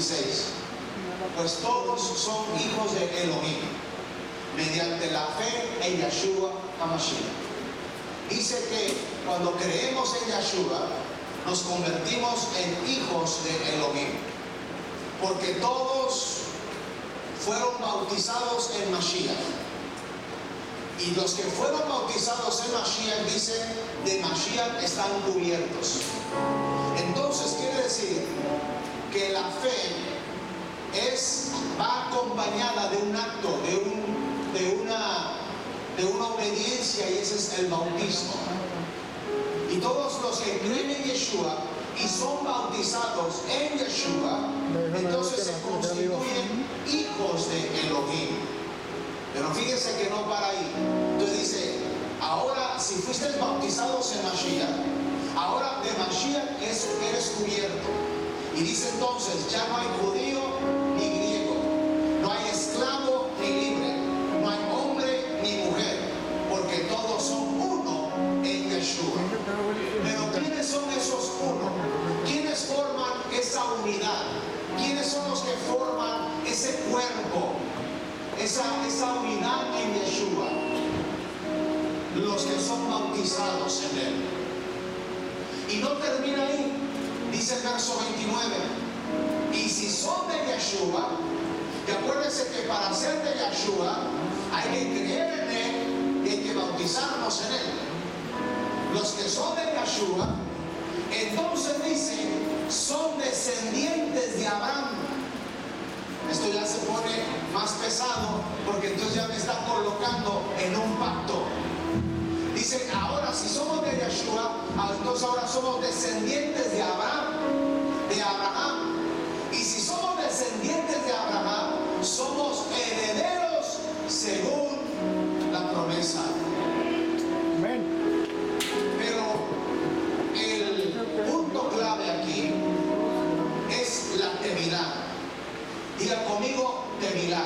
26. Pues todos son hijos de Elohim, mediante la fe en Yeshua HaMashiach. Dice que cuando creemos en Yeshua, nos convertimos en hijos de Elohim, porque todos fueron bautizados en Mashiach. Y los que fueron bautizados en Mashiach, dicen, de Mashiach están cubiertos. Entonces quiere decir que la fe va acompañada de un acto, de una obediencia, y ese es el bautismo. Y todos los que creen en Yeshua y son bautizados en Yeshua, entonces se constituyen hijos de Elohim. Pero fíjense que no para ahí. Entonces dice, ahora si fuiste bautizados en Mashiach, ahora de Mashiach eres cubierto. Y dice entonces, ya no hay judío ni griego, no hay esclavo ni libre, no hay hombre ni mujer, porque todos son uno en Yeshua. Pero ¿quiénes son esos uno? ¿Quiénes forman esa unidad? ¿Quiénes son los que forman ese cuerpo? Esa unidad en Yeshua. Los que son bautizados en Él. Y no termina ahí. Dice el verso 29. Y si son de Yeshua, y acuérdense que para ser de Yeshua hay que creer en Él y hay que bautizarnos en Él. Los que son de Yeshua, entonces dice, son descendientes de Abraham. Esto ya se pone más pesado, porque entonces ya me está colocando en un pacto. Dice, ahora si somos de Yeshua, entonces ahora somos descendientes de Abraham. Y si somos descendientes de Abraham, somos herederos según la promesa. Amén. Pero el punto clave aquí es la tevilá. Diga conmigo, tevilá.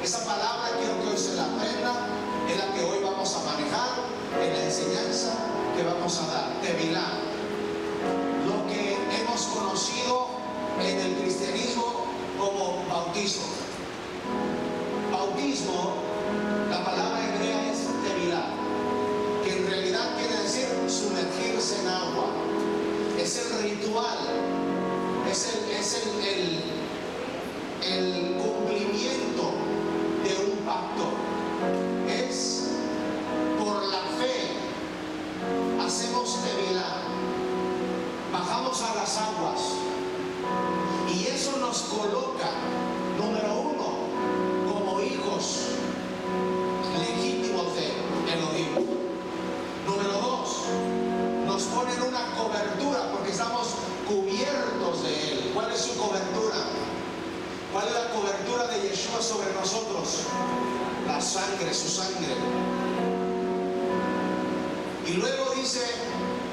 Esa palabra quiero que hoy se la aprenda, es la que hoy vamos a manejar en la enseñanza que vamos a dar. Tevilá. Lo que hemos conocido en el cristianismo como bautismo. Bautismo, la palabra hebrea es tevilá, que en realidad quiere decir sumergirse en agua. Es el ritual, es el cumplimiento de un pacto. Es por la fe, hacemos tevilá, bajamos a las aguas, y eso nos coloca, número uno, como hijos legítimos de Elohim. Número dos, nos ponen una cobertura porque estamos cubiertos de Él. ¿Cuál es su cobertura? ¿Cuál es la cobertura de Yeshua sobre nosotros? La sangre, su sangre. Y luego dice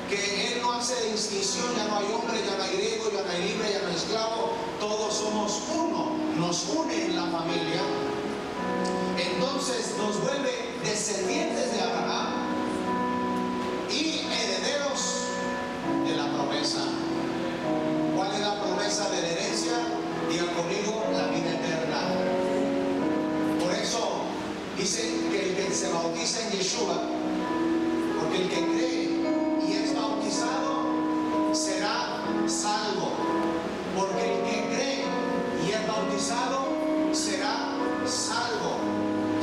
que Él no hace distinción, ya no hay hombre, ya no hay griego, ya no hay libre, ya no hay esclavo, todos somos uno, nos une en la familia. Entonces nos vuelve descendientes de Abraham y herederos de la promesa. ¿Cuál es la promesa de la herencia? Diga conmigo, la vida eterna. Por eso dice que el que se bautiza en Yeshua, porque el que cree y es bautizado será salvo. Porque el que cree y es bautizado será salvo.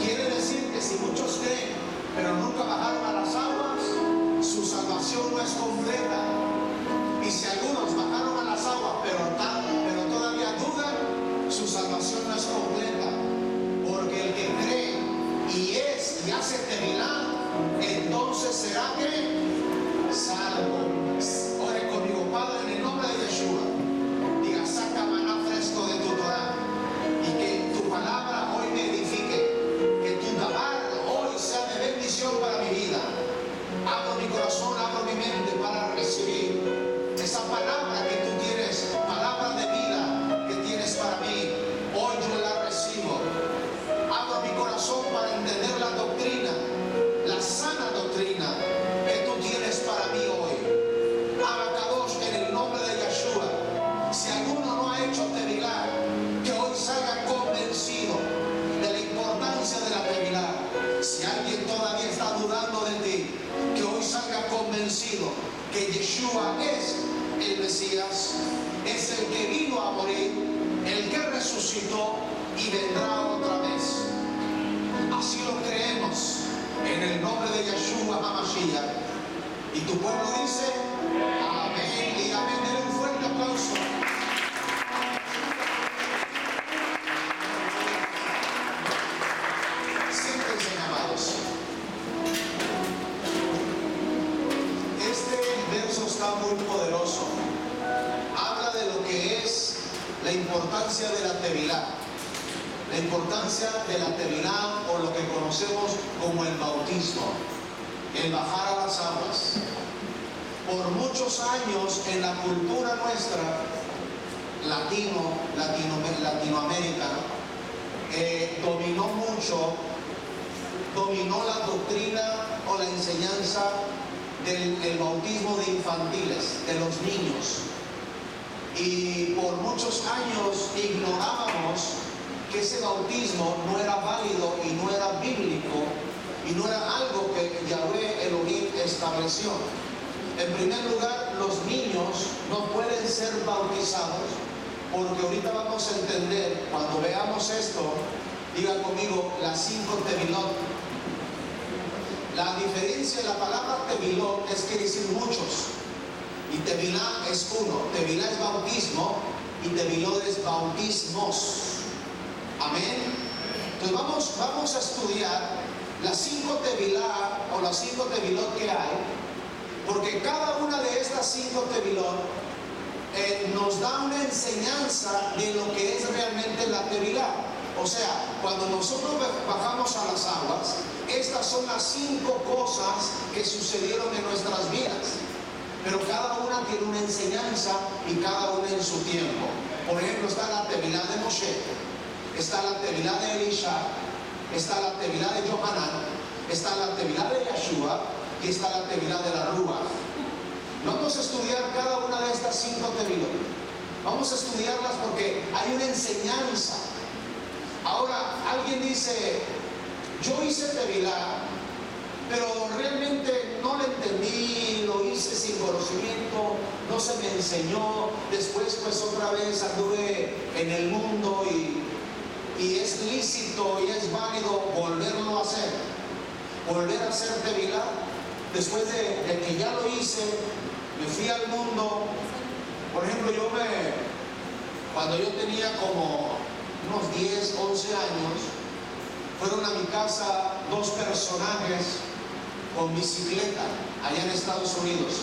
Quiere decir que si muchos creen pero nunca bajaron a las aguas, su salvación no es completa. Y si algunos bajaron a las aguas pero todavía dudan, su salvación no es completa. Porque el que cree y hace tevilá, entonces será que Yeshua es el Mesías, es el que vino a morir, el que resucitó y vendrá otra vez. Así lo creemos en el nombre de Yeshua HaMashiach. Y tu pueblo dice amén y amén. Denle un fuerte aplauso. Siéntense, amados. Este verso está muy poderoso. Habla de lo que es la importancia de la Tevilá. La importancia de la Tevilá, o lo que conocemos como el bautismo, el bajar a las aguas. Por muchos años en la cultura nuestra, Latinoamérica, dominó la doctrina o la enseñanza del bautismo de infantiles, de los niños. Y por muchos años ignorábamos que ese bautismo no era válido y no era bíblico y no era algo que Yahweh Elohim estableció. En primer lugar, los niños no pueden ser bautizados, porque ahorita vamos a entender, cuando veamos esto, diga conmigo, las 5 tevilot. La diferencia de la palabra tevilot es que decir muchos, y tevilá es uno. Tevilá es bautismo y tevilot es bautismos. Amén. Entonces vamos a estudiar las 5 tevilá o las 5 tevilot que hay, porque cada una de estas 5 tevilot nos da una enseñanza de lo que es realmente la tevilá. O sea, cuando nosotros bajamos a las aguas, estas son las 5 cosas que sucedieron en nuestras vidas, pero cada una tiene una enseñanza y cada una en su tiempo. Por ejemplo, está la tevilá de Moshe, está la tevilá de Elisha, está la tevilá de Yohanan, está la tevilá de Yeshua y está la tevilá de la Ruach. Vamos a estudiar cada una de estas 5 tevilot. Vamos a estudiarlas porque hay una enseñanza. Ahora, alguien dice, yo hice tevilá, pero realmente no lo entendí, lo hice sin conocimiento, no se me enseñó. Después, pues otra vez anduve en el mundo y es lícito y es válido volverlo a hacer. Volver a hacer tevilá. Después de que ya lo hice, me fui al mundo. Por ejemplo, cuando yo tenía como unos 10, 11 años, fueron a mi casa 2 personajes con bicicleta allá en Estados Unidos.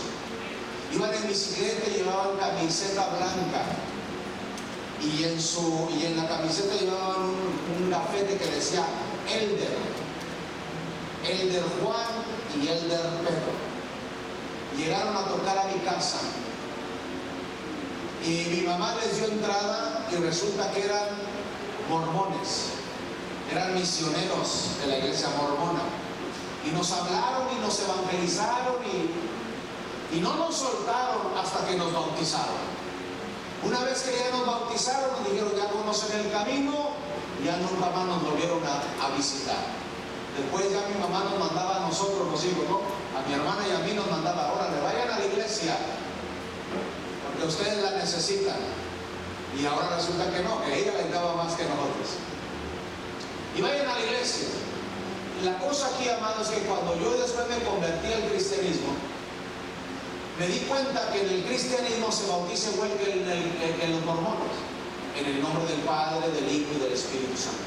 Iban en bicicleta y llevaban camiseta blanca, y en la camiseta llevaban un gafete que decía Elder Juan y Elder Pedro. Llegaron a tocar a mi casa y mi mamá les dio entrada, y resulta que eran mormones, eran misioneros de la iglesia mormona, y nos hablaron y nos evangelizaron y no nos soltaron hasta que nos bautizaron. Una vez que ya nos bautizaron, nos dijeron, ya conocen el camino, ya nunca más nos volvieron a visitar. Después ya mi mamá nos mandaba a nosotros, los hijos, ¿no? A mi hermana y a mí nos mandaba, órale, vayan a la iglesia, porque ustedes la necesitan. Y ahora resulta que no, que ella les daba más que nosotros. Y vayan a la iglesia. La cosa aquí, amados, es que cuando yo después me convertí al cristianismo, me di cuenta que en el cristianismo se bautiza igual que en los mormones, en el nombre del Padre, del Hijo y del Espíritu Santo.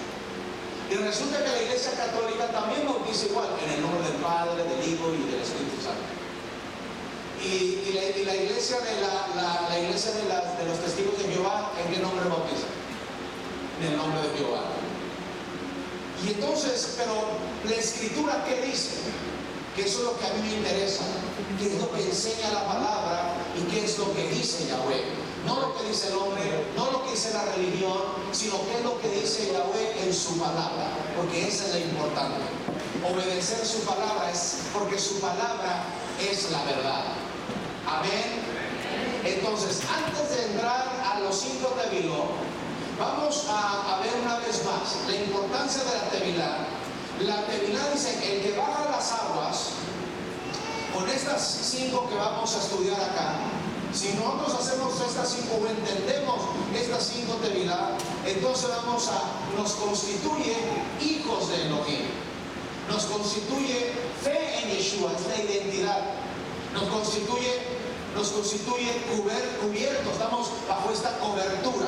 Y resulta que la iglesia católica también bautiza igual, en el nombre del Padre, del Hijo y del Espíritu Santo. Y la iglesia de los testigos de Jehová, ¿en qué nombre bautiza? En el nombre de Jehová. Y entonces, pero la escritura, ¿qué dice? Que eso es lo que a mí me interesa, qué es lo que enseña la palabra y qué es lo que dice Yahweh. No lo que dice el hombre, no lo que dice la religión, sino qué es lo que dice Yahweh en su palabra, porque esa es la importante. Obedecer su palabra es porque su palabra es la verdad. Amén. Entonces, antes de entrar a los 5 tevilot, vamos a ver una vez más la importancia de la tevilá. La tevilá dice, el que baja las aguas, con estas 5 que vamos a estudiar acá, si nosotros hacemos estas 5 o entendemos estas 5 tevilá, entonces nos constituye hijos de Elohim, nos constituye fe en Yeshua, es la identidad, nos constituye cubiertos, estamos bajo esta cobertura.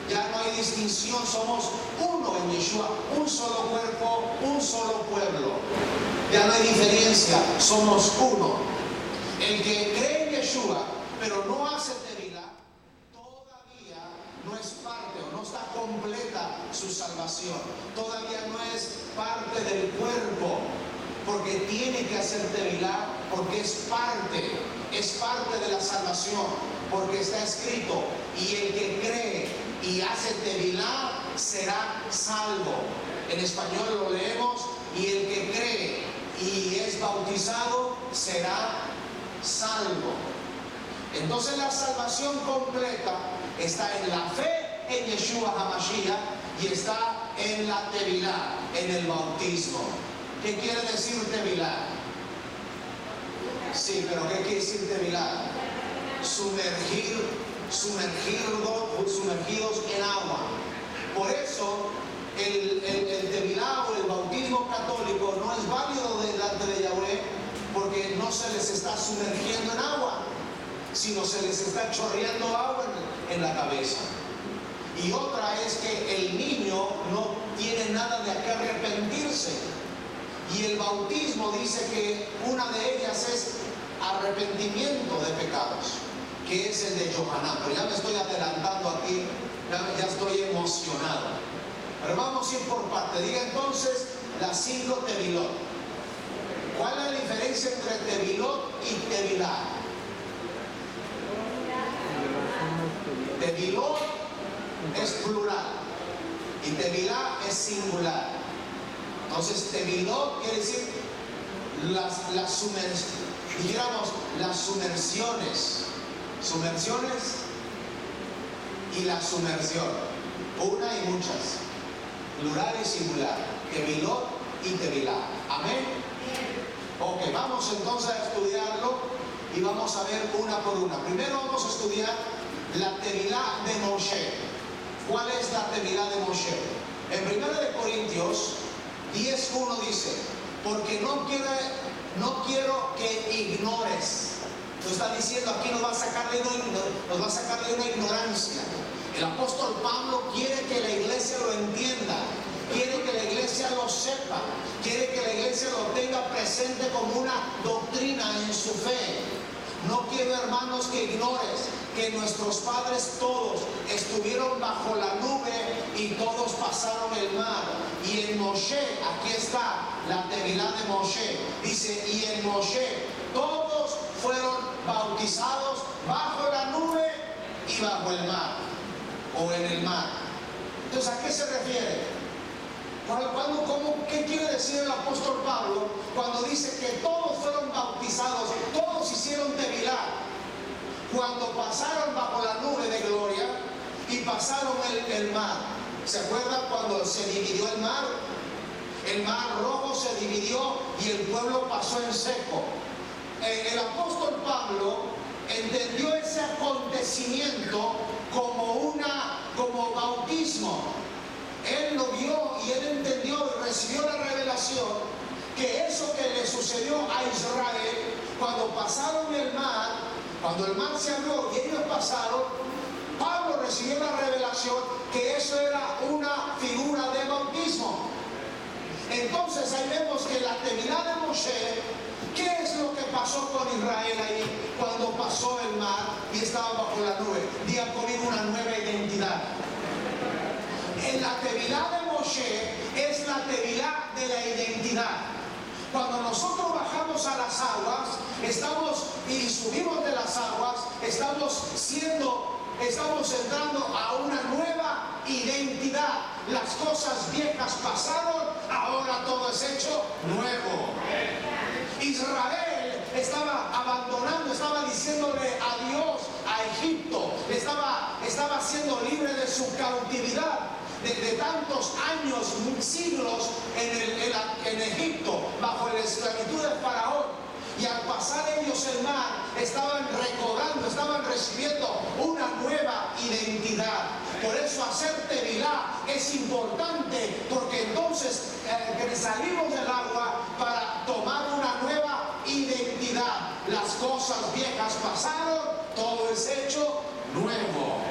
Ya no hay distinción, somos uno en Yeshua, un solo cuerpo, un solo pueblo. Ya no hay diferencia, somos uno. El que cree en Yeshua, pero no hace tevilá, todavía no es parte o no está completa su salvación. Todavía no es parte del cuerpo, porque tiene que hacer tevilá, porque es parte de la salvación, porque está escrito, y el que cree y hace tevilá será salvo. En español lo leemos, y el que cree y es bautizado será salvo. Entonces la salvación completa está en la fe en Yeshua HaMashiach y está en la tevilá, en el bautismo. ¿Qué quiere decir tevilá? Sí, pero ¿qué quiere decir tevilá? Sumergidos en agua. Por eso el tevilá o el bautismo católico no es válido delante de Yahweh, porque no se les está sumergiendo en agua, sino se les está chorreando agua en la cabeza. Y otra es que el niño no tiene nada de qué arrepentirse. Y el bautismo dice que una de ellas es arrepentimiento de pecados, que es el de Yohanan. Pero ya me estoy adelantando aquí, ya estoy emocionado. Pero vamos a ir por parte. Diga entonces las 5 tevilot. ¿Cuál es la diferencia entre tevilot y tevilá? Tevilot es plural y tevilá es singular. Entonces tevilot quiere decir las sumersiones y la sumersión, una y muchas, plural y singular, tevilot y tevilá. Amén. Ok, vamos entonces a estudiarlo y vamos a ver una por una. Primero vamos a estudiar la tevilá de Moshe. ¿Cuál es la tevilá de Moshe? En 1 Corintios 10:1 dice, porque no quiero que ignores. Nos está diciendo aquí, nos va a sacar de una ignorancia. El apóstol Pablo quiere que la iglesia lo entienda, quiere que la iglesia lo sepa, quiere que la iglesia lo tenga presente como una doctrina en su fe. No quiero, hermanos, que ignores que nuestros padres todos estuvieron bajo la nube y todos pasaron el mar. Y en Moshe, aquí está la tevilá de Moshe, dice, y en Moshe todos fueron bautizados bajo la nube y bajo el mar, o en el mar. Entonces, ¿a qué se refiere? ¿Qué quiere decir el apóstol Pablo cuando dice que todos fueron bautizados, todos hicieron tevilá, cuando pasaron bajo la nube de gloria y pasaron el mar? ¿Se acuerdan cuando se dividió el mar? El mar rojo se dividió y el pueblo pasó en seco. El apóstol Pablo entendió ese acontecimiento como bautismo. Él lo vio y él entendió y recibió la revelación que eso que le sucedió a Israel cuando pasaron el mar, cuando el mar se abrió y ellos pasaron, Pablo recibió la revelación que eso era una figura de bautismo. Entonces ahí vemos que la tevilá de Moshe, ¿qué es lo que pasó con Israel ahí cuando pasó el mar y estaba bajo la nube? Digan conmigo, una nueva identidad. En la tevilá de Moshe es la tevilá de la identidad. Cuando nosotros bajamos a las aguas, y subimos de las aguas, estamos entrando a una nueva identidad. Las cosas viejas pasaron, ahora todo es hecho nuevo. Israel estaba abandonando, estaba diciéndole adiós a Egipto, estaba siendo libre de su cautividad de tantos años, siglos en Egipto, bajo la esclavitud de Faraón. Y al pasar ellos el mar, estaban recobrando, estaban recibiendo una nueva identidad. Por eso hacer tevilá es importante, porque entonces salimos del agua para tomar una nueva identidad. Las cosas viejas pasaron, todo es hecho nuevo.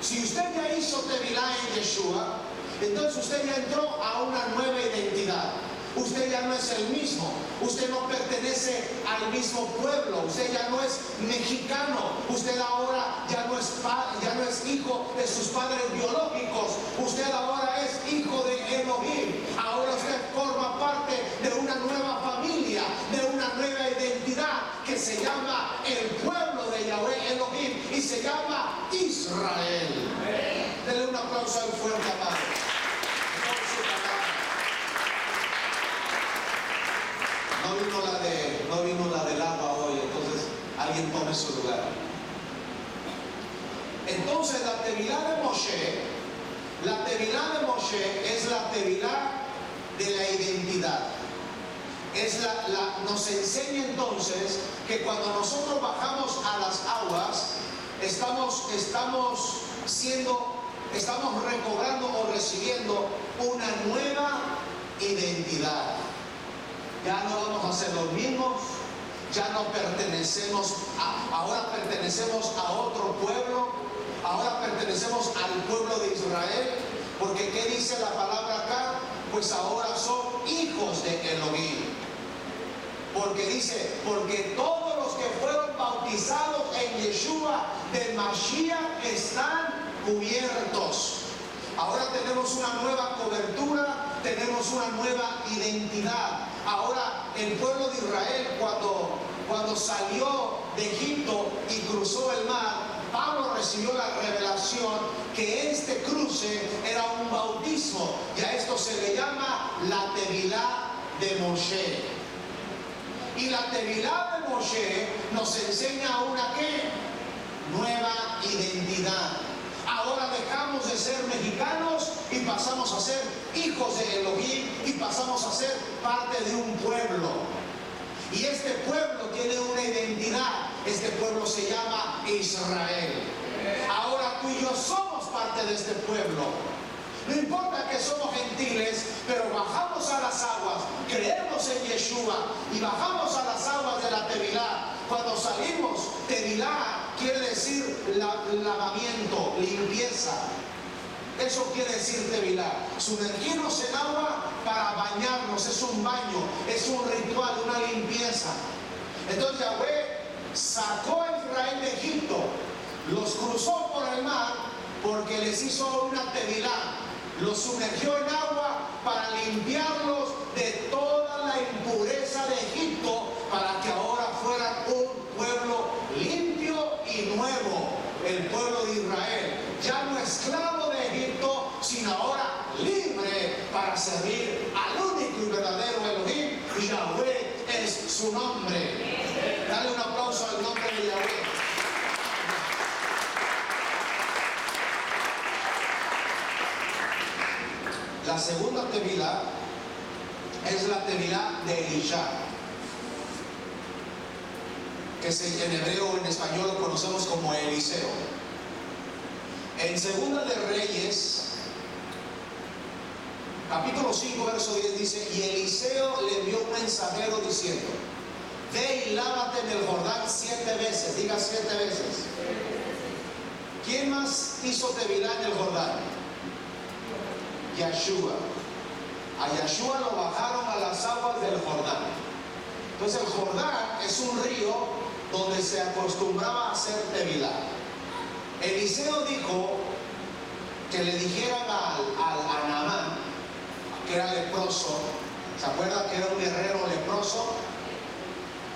Si usted ya hizo tevilá en Yeshua, entonces usted ya entró a una nueva identidad. Usted ya no es el mismo, usted no pertenece al mismo pueblo, usted ya no es mexicano, usted ahora ya no es hijo de sus padres biológicos, usted ahora es hijo de Elohim. Ahora usted forma parte de una nueva familia, de una nueva identidad que se llama el pueblo de Yahweh Elohim y se llama Israel. Denle un aplauso al fuerte, amado. No vino la del agua hoy, entonces alguien tome su lugar. Entonces la tevilá de Moshe es la tevilá de la identidad. Nos enseña entonces que cuando nosotros bajamos a las aguas, estamos recobrando o recibiendo una nueva identidad. Ya no vamos a ser los mismos, ya no pertenecemos, ahora pertenecemos a otro pueblo, ahora pertenecemos al pueblo de Israel, porque ¿qué dice la palabra acá? Pues ahora son hijos de Elohim. Porque dice, porque todos los que fueron bautizados en Yeshua de Mashiach están cubiertos. Ahora tenemos una nueva cobertura, tenemos una nueva identidad. Ahora el pueblo de Israel cuando salió de Egipto y cruzó el mar, Pablo recibió la revelación que este cruce era un bautismo, y a esto se le llama la tevilá de Moshe. Y la tevilá de Moshe nos enseña una ¿qué? Nueva identidad. Ahora dejamos de ser mexicanos y pasamos a ser hijos de Elohim y pasamos a ser parte de un pueblo. Y este pueblo tiene una identidad. Este pueblo se llama Israel. Ahora tú y yo somos parte de este pueblo. No importa que somos gentiles, pero bajamos a las aguas, creemos en Yeshua y bajamos a las aguas de la tevilá. Cuando salimos, tevilá quiere decir lavamiento, limpieza. Eso quiere decir tevilá. Sumergirnos en agua para bañarnos, es un baño, es un ritual, una limpieza. Entonces Yahweh sacó a Israel de Egipto, los cruzó por el mar porque les hizo una tevilá. Los sumergió en agua para limpiarlos de toda la impureza de Egipto, para que ahora fueran un pueblo limpio y nuevo, el pueblo de Israel, ya no esclavo de Egipto, sino ahora libre para servir al único y verdadero Elohim. Yahweh es su nombre. Dale un aplauso al nombre de Yahweh. La segunda tevilá es la tevilá de Elisha, que en hebreo o en español lo conocemos como Eliseo. En Segunda de Reyes, capítulo 5, verso 10 dice: y Eliseo le envió un mensajero diciendo: ve y lávate en el Jordán 7 veces. Diga 7 veces. ¿Quién más hizo tevilá en el Jordán? Yeshua. A Yeshua lo bajaron a las aguas del Jordán. Entonces el Jordán es un río donde se acostumbraba a hacer tevilá. Eliseo dijo que le dijeran a Naamán, que era leproso, ¿se acuerda que era un guerrero leproso?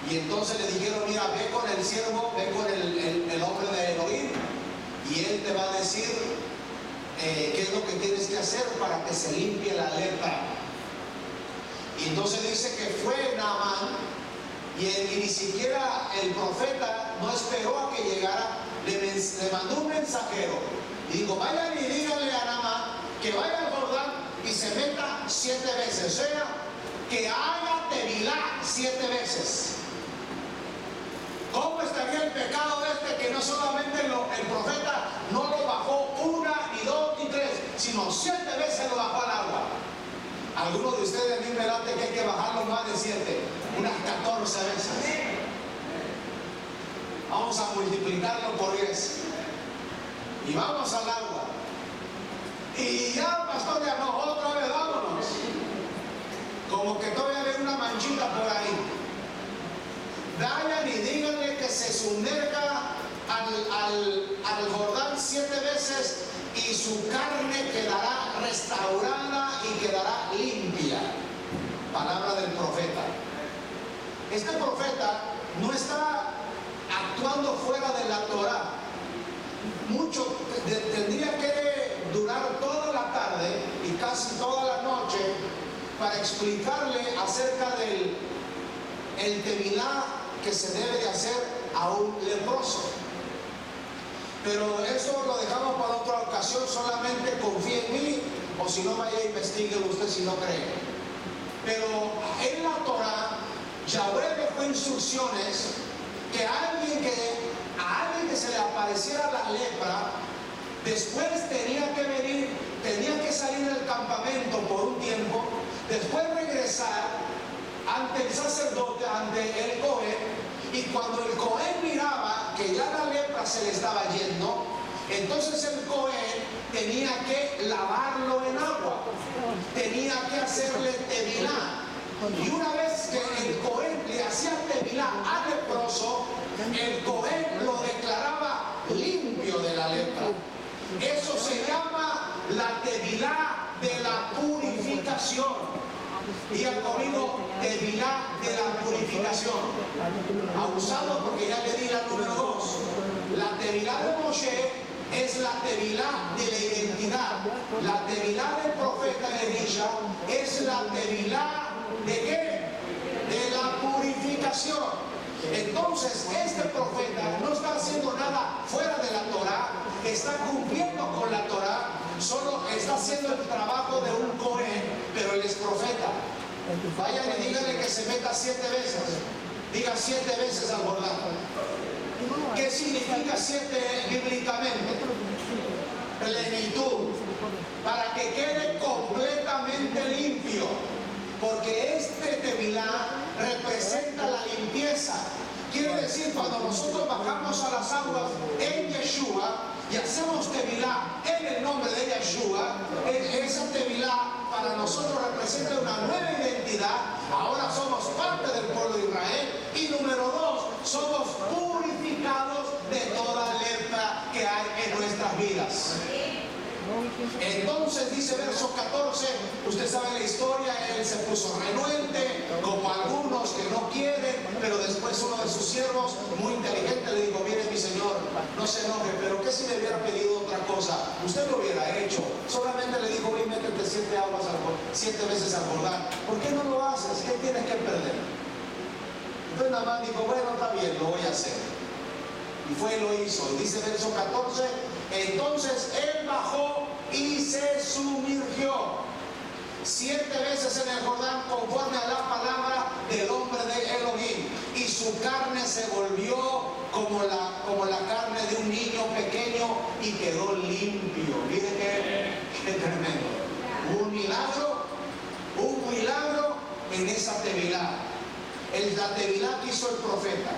Y entonces le dijeron: mira, ve con el siervo, ve con el hombre de Elohim, y él te va a decir qué es lo que tienes que hacer para que se limpie la lepra. Y entonces dice que fue Naamán, y ni siquiera el profeta no esperó a que llegara, le mandó un mensajero y dijo: vayan y díganle a Naamán que vaya al Jordán y se meta 7 veces. O sea, que haga tevilá 7 veces. ¿Cómo estaría el pecado que no solamente el profeta no lo bajó 1, ni 2, ni 3, sino 7 veces lo bajó al agua? Algunos de ustedes a mí me late que hay que bajarlo más de 7, unas 14 veces. Vamos a multiplicarlo por 10 y vamos al agua. Y ya, pastor, ya no, otra vez vámonos. Como que todavía hay una manchita por ahí. Vayan y díganle que se sumerja al Jordán 7 veces y su carne quedará restaurada y quedará limpia. Palabra del profeta. Este profeta no está actuando fuera de la Torá. Mucho tendría que durar toda la tarde y casi toda la noche para explicarle acerca del tevilá que se debe de hacer a un leproso. Pero eso lo dejamos para otra ocasión. Solamente confíe en mí, o si no, vaya a investigue usted si no cree. Pero en la Torá, Yahweh dejó instrucciones que a alguien que se le apareciera la lepra, después tenía que venir, tenía que salir del campamento por un tiempo, después regresar ante el sacerdote, ante el Cohen, y cuando el Cohen miraba que ya la lepra se le estaba yendo, entonces el Cohen tenía que lavarlo en agua, tenía que hacerle tevilá. Y una vez que el Cohen le hacía tevilá al leproso, el Cohen lo declaraba limpio de la lepra. Eso se llama la tevilá de la purificación. Diga conmigo, tevilá de la purificación. Abusado, porque ya le di la número 2. La tevilá de Moshe es la tevilá de la identidad. La tevilá del profeta Elisha es la tevilá ¿de qué? De la purificación. Entonces, este profeta no está haciendo nada fuera de la Torá, está cumpliendo con la Torá, solo está haciendo el trabajo de un Cohen, pero él es profeta. Vayan y díganle que se meta 7 veces. Diga 7 veces al Jordán. ¿Qué significa 7 bíblicamente? Plenitud. Para que quede completamente limpio. Porque este tevilá representa la limpieza. Quiere decir, cuando nosotros bajamos a las aguas en Yeshua y hacemos tevilá en el nombre de Yeshua, esa tevilá para nosotros representa una nueva identidad. Ahora somos parte del pueblo de Israel. Y número 2, somos purificados de toda lepra que hay en nuestras vidas. Entonces dice verso 14, usted sabe la historia, él se puso renuente, como algunos que no quieren, pero después uno de sus siervos, muy inteligente, le dijo: mire mi señor, no se enoje, pero ¿qué si le hubiera pedido otra cosa? Usted lo hubiera hecho. Solamente le dijo: y métete 7 veces al Jordán. ¿Por qué no lo haces? ¿Qué tienes que perder? Entonces nada más dijo: bueno, está bien, lo voy a hacer. Y fue y lo hizo. Y dice verso 14, entonces él bajó y se sumergió 7 veces en el Jordán conforme a la palabra del hombre de Elohim, y su carne se volvió como la carne de un niño pequeño y quedó limpio. Miren qué tremendo. Un milagro en esa tevilá. La tevilá que hizo el profeta.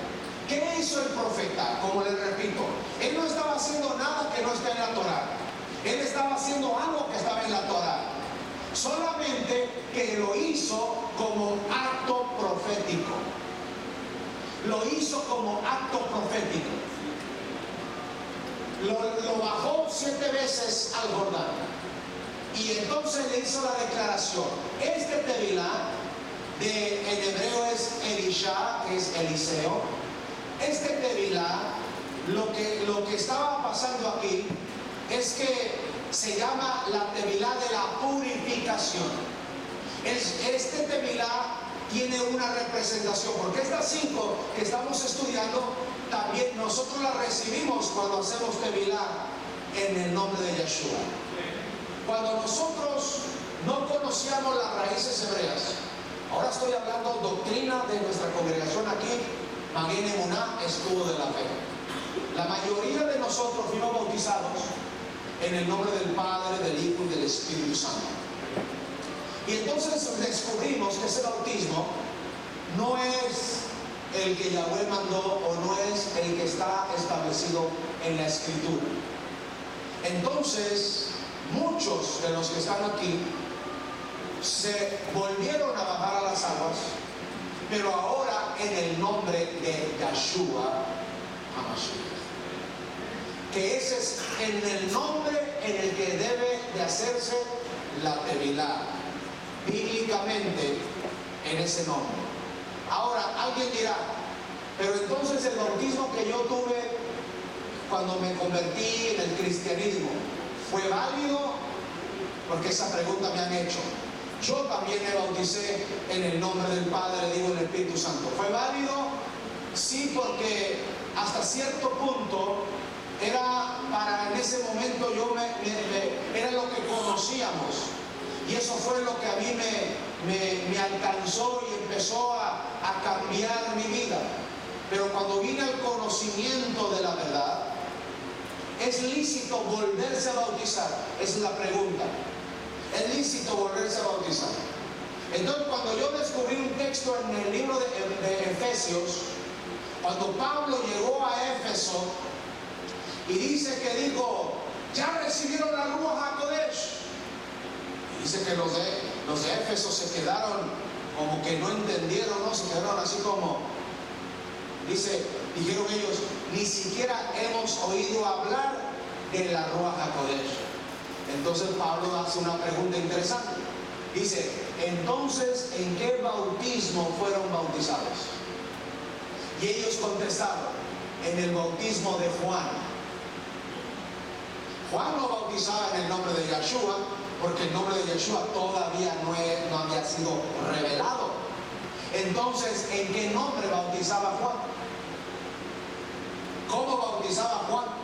¿Qué hizo el profeta? Como les repito, él no estaba haciendo nada que no esté en la Torá. Él estaba haciendo algo que estaba en la Torá. Solamente que lo hizo como acto profético. Lo hizo como acto profético. Lo bajó 7 veces al Jordán. Y entonces le hizo la declaración. Este tevilá, en hebreo es Elisha, que es Eliseo. Este tevilá, lo que estaba pasando aquí es que se llama la tevilá de la purificación. Este tevilá tiene una representación, porque estas 5 que estamos estudiando, también nosotros las recibimos cuando hacemos tevilá en el nombre de Yeshua. Cuando nosotros no conocíamos las raíces hebreas, Ahora estoy hablando doctrina de nuestra congregación aquí, Maguen Emuná, escudo de la fe. La mayoría de nosotros fuimos bautizados en el nombre del Padre, del Hijo y del Espíritu Santo. Y entonces descubrimos que ese bautismo no es el que Yahweh mandó o no es el que está establecido en la Escritura. Entonces, muchos de los que están aquí se volvieron a bajar a las aguas, pero ahora en el nombre de Yeshua HaMashiach. Que ese es en el nombre en el que debe de hacerse la tevilá, bíblicamente en ese nombre. Ahora, alguien dirá, pero entonces el bautismo que yo tuve cuando me convertí en el cristianismo, ¿fue válido? Porque esa pregunta me han hecho. Yo también me bauticé en el nombre del Padre, del Hijo y del Espíritu Santo. ¿Fue válido? Sí, porque hasta cierto punto era para en ese momento era lo que conocíamos. Y eso fue lo que a mí me alcanzó y empezó a cambiar mi vida. Pero cuando vine al conocimiento de la verdad, ¿es lícito volverse a bautizar? Esa es la pregunta. ¿Es lícito volverse a bautizar? Entonces, cuando yo descubrí un texto en el libro de Efesios, cuando Pablo llegó a Éfeso y dice que dijo, ya recibieron la Ruach HaKodesh. Dice que los de Éfeso se quedaron como que no entendieron, ¿no? Se quedaron así como, dijeron ellos, ni siquiera hemos oído hablar de la Ruach HaKodesh. Entonces Pablo hace una pregunta interesante. Dice, entonces, ¿en qué bautismo fueron bautizados? Y ellos contestaron, en el bautismo de Juan. Juan no bautizaba en el nombre de Yeshua, porque el nombre de Yeshua todavía no había sido revelado. Entonces, ¿en qué nombre bautizaba Juan? ¿Cómo bautizaba Juan?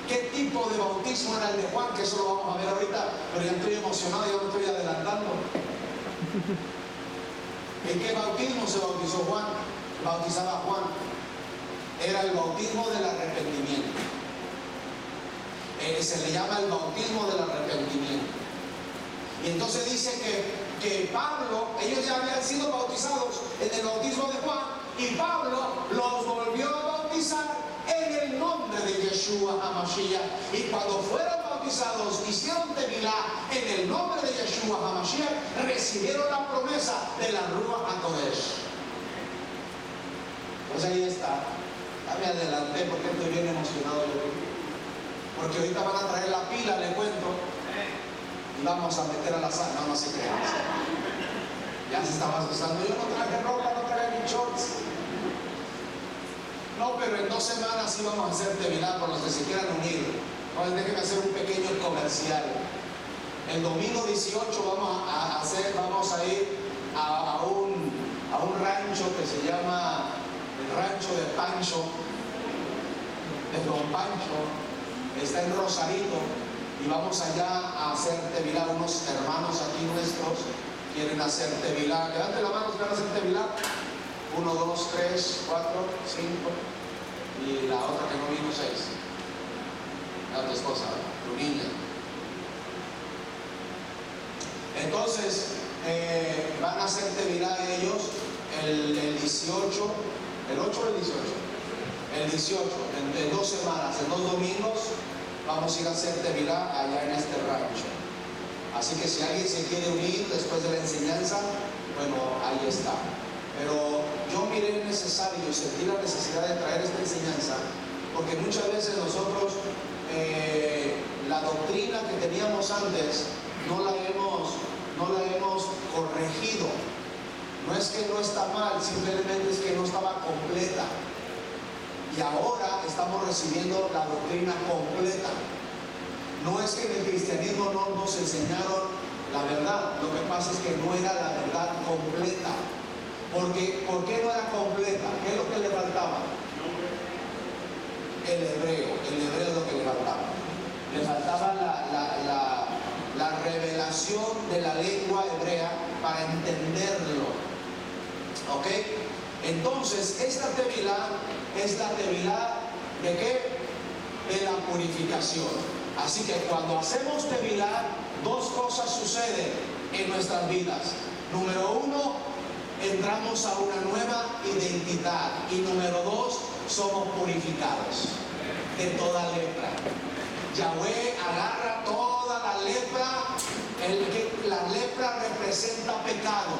¿Qué tipo de bautismo era el de Juan? Que eso lo vamos a ver ahorita, pero ya estoy emocionado, yo me estoy adelantando. ¿En qué bautismo se bautizó Juan? Bautizaba Juan. Era el bautismo del arrepentimiento. Se le llama el bautismo del arrepentimiento. Y entonces dice que Pablo, ellos ya habían sido bautizados en el bautismo de Juan, y Pablo los volvió a bautizar en el nombre de Yeshua HaMashiach. Y cuando fueron bautizados, hicieron tevilá en el nombre de Yeshua HaMashiach, recibieron la promesa de la Ruach HaKodesh. Pues ahí está. Ya me adelanté porque estoy bien emocionado yo. Porque ahorita van a traer la pila, le cuento, y vamos a meter a la sala. No se crean. Ya se estaba asustando. Yo no traje ropa, no traje ni shorts. No, pero en 2 semanas sí vamos a hacer tevilá por los que se quieran unir. Déjenme hacer un pequeño comercial. El domingo 18 vamos a ir a un rancho que se llama el rancho de Pancho, de Don Pancho. Está en Rosarito, y vamos allá a hacer tevilá. Unos hermanos aquí nuestros quieren hacer tevilá. Levanten la mano, que van a hacer tevilá. 1, 2, 3, 4, 5, y la otra que no vino 6. La tu esposa, tu niña. Entonces van a hacer tevilá ellos el 18, el 8 o el 18. El 18, en 2 semanas, en 2 domingos, vamos a ir a hacer tevilá allá en este rancho. Así que si alguien se quiere unir después de la enseñanza, bueno, ahí está. Pero yo miré necesario y sentí la necesidad de traer esta enseñanza, porque muchas veces nosotros la doctrina que teníamos antes no la hemos corregido. No es que no está mal, simplemente es que no estaba completa. Y ahora estamos recibiendo la doctrina completa. No es que en el cristianismo no nos enseñaron la verdad, lo que pasa es que no era la verdad completa. Porque, ¿por qué no era completa? ¿Qué es lo que le faltaba? El hebreo es lo que le faltaba. Le faltaba la revelación de la lengua hebrea para entenderlo. ¿Ok? Entonces, esta tevilá es la tevilá ¿de qué? De la purificación. Así que cuando hacemos tevilá, dos cosas suceden en nuestras vidas. Número uno, entramos a una nueva identidad. Y número dos, somos purificados de toda lepra. Yahweh agarra toda la lepra. La lepra representa pecado.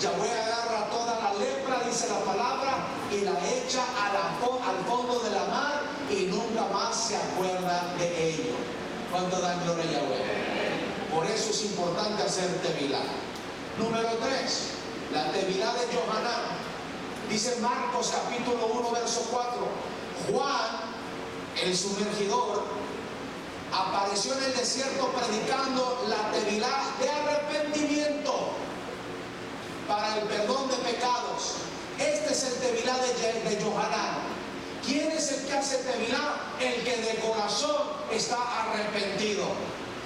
Yahweh agarra toda la lepra, dice la palabra, y la echa al fondo de la mar y nunca más se acuerda de ello. ¿Cuánto dan gloria a Yahweh? Por eso es importante hacer tevilá. Número 3, la tevilá de Johanán. Dice Marcos capítulo 1 verso 4. Juan, el sumergidor, apareció en el desierto predicando la tevilá de arrepentimiento para el perdón de pecados. Este es el tevilá de Johanán. ¿Quién es el que hace tevilá? El que de corazón está arrepentido,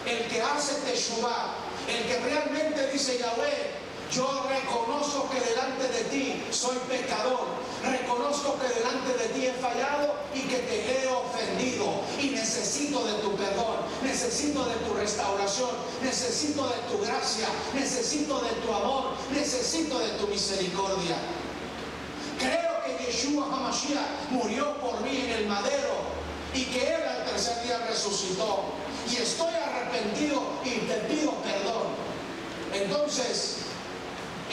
el que hace teshuvá, el que realmente dice: Yahweh, yo reconozco que delante de ti soy pecador, reconozco que delante de ti he fallado y que te he ofendido y necesito de tu perdón, necesito de tu restauración, necesito de tu gracia, necesito de tu amor, necesito de tu misericordia. Creo que Yeshua HaMashiach murió por mí en el madero y que Él al tercer día resucitó y estoy arrepentido y te pido perdón. Entonces,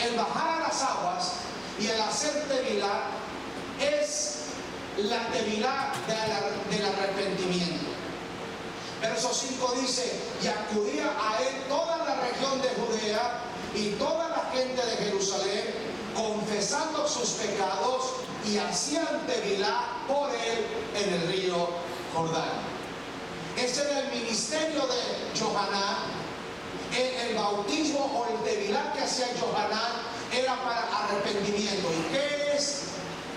el bajar a las aguas y el hacer tevilá es la tevilá del arrepentimiento. Verso 5 dice: y acudía a él toda la región de Judea y toda la gente de Jerusalén, confesando sus pecados, y hacían tevilá por él en el río Jordán. Ese era el ministerio de Johanán. El bautismo o el tevilá que hacía Johanán era para arrepentimiento. ¿Y qué es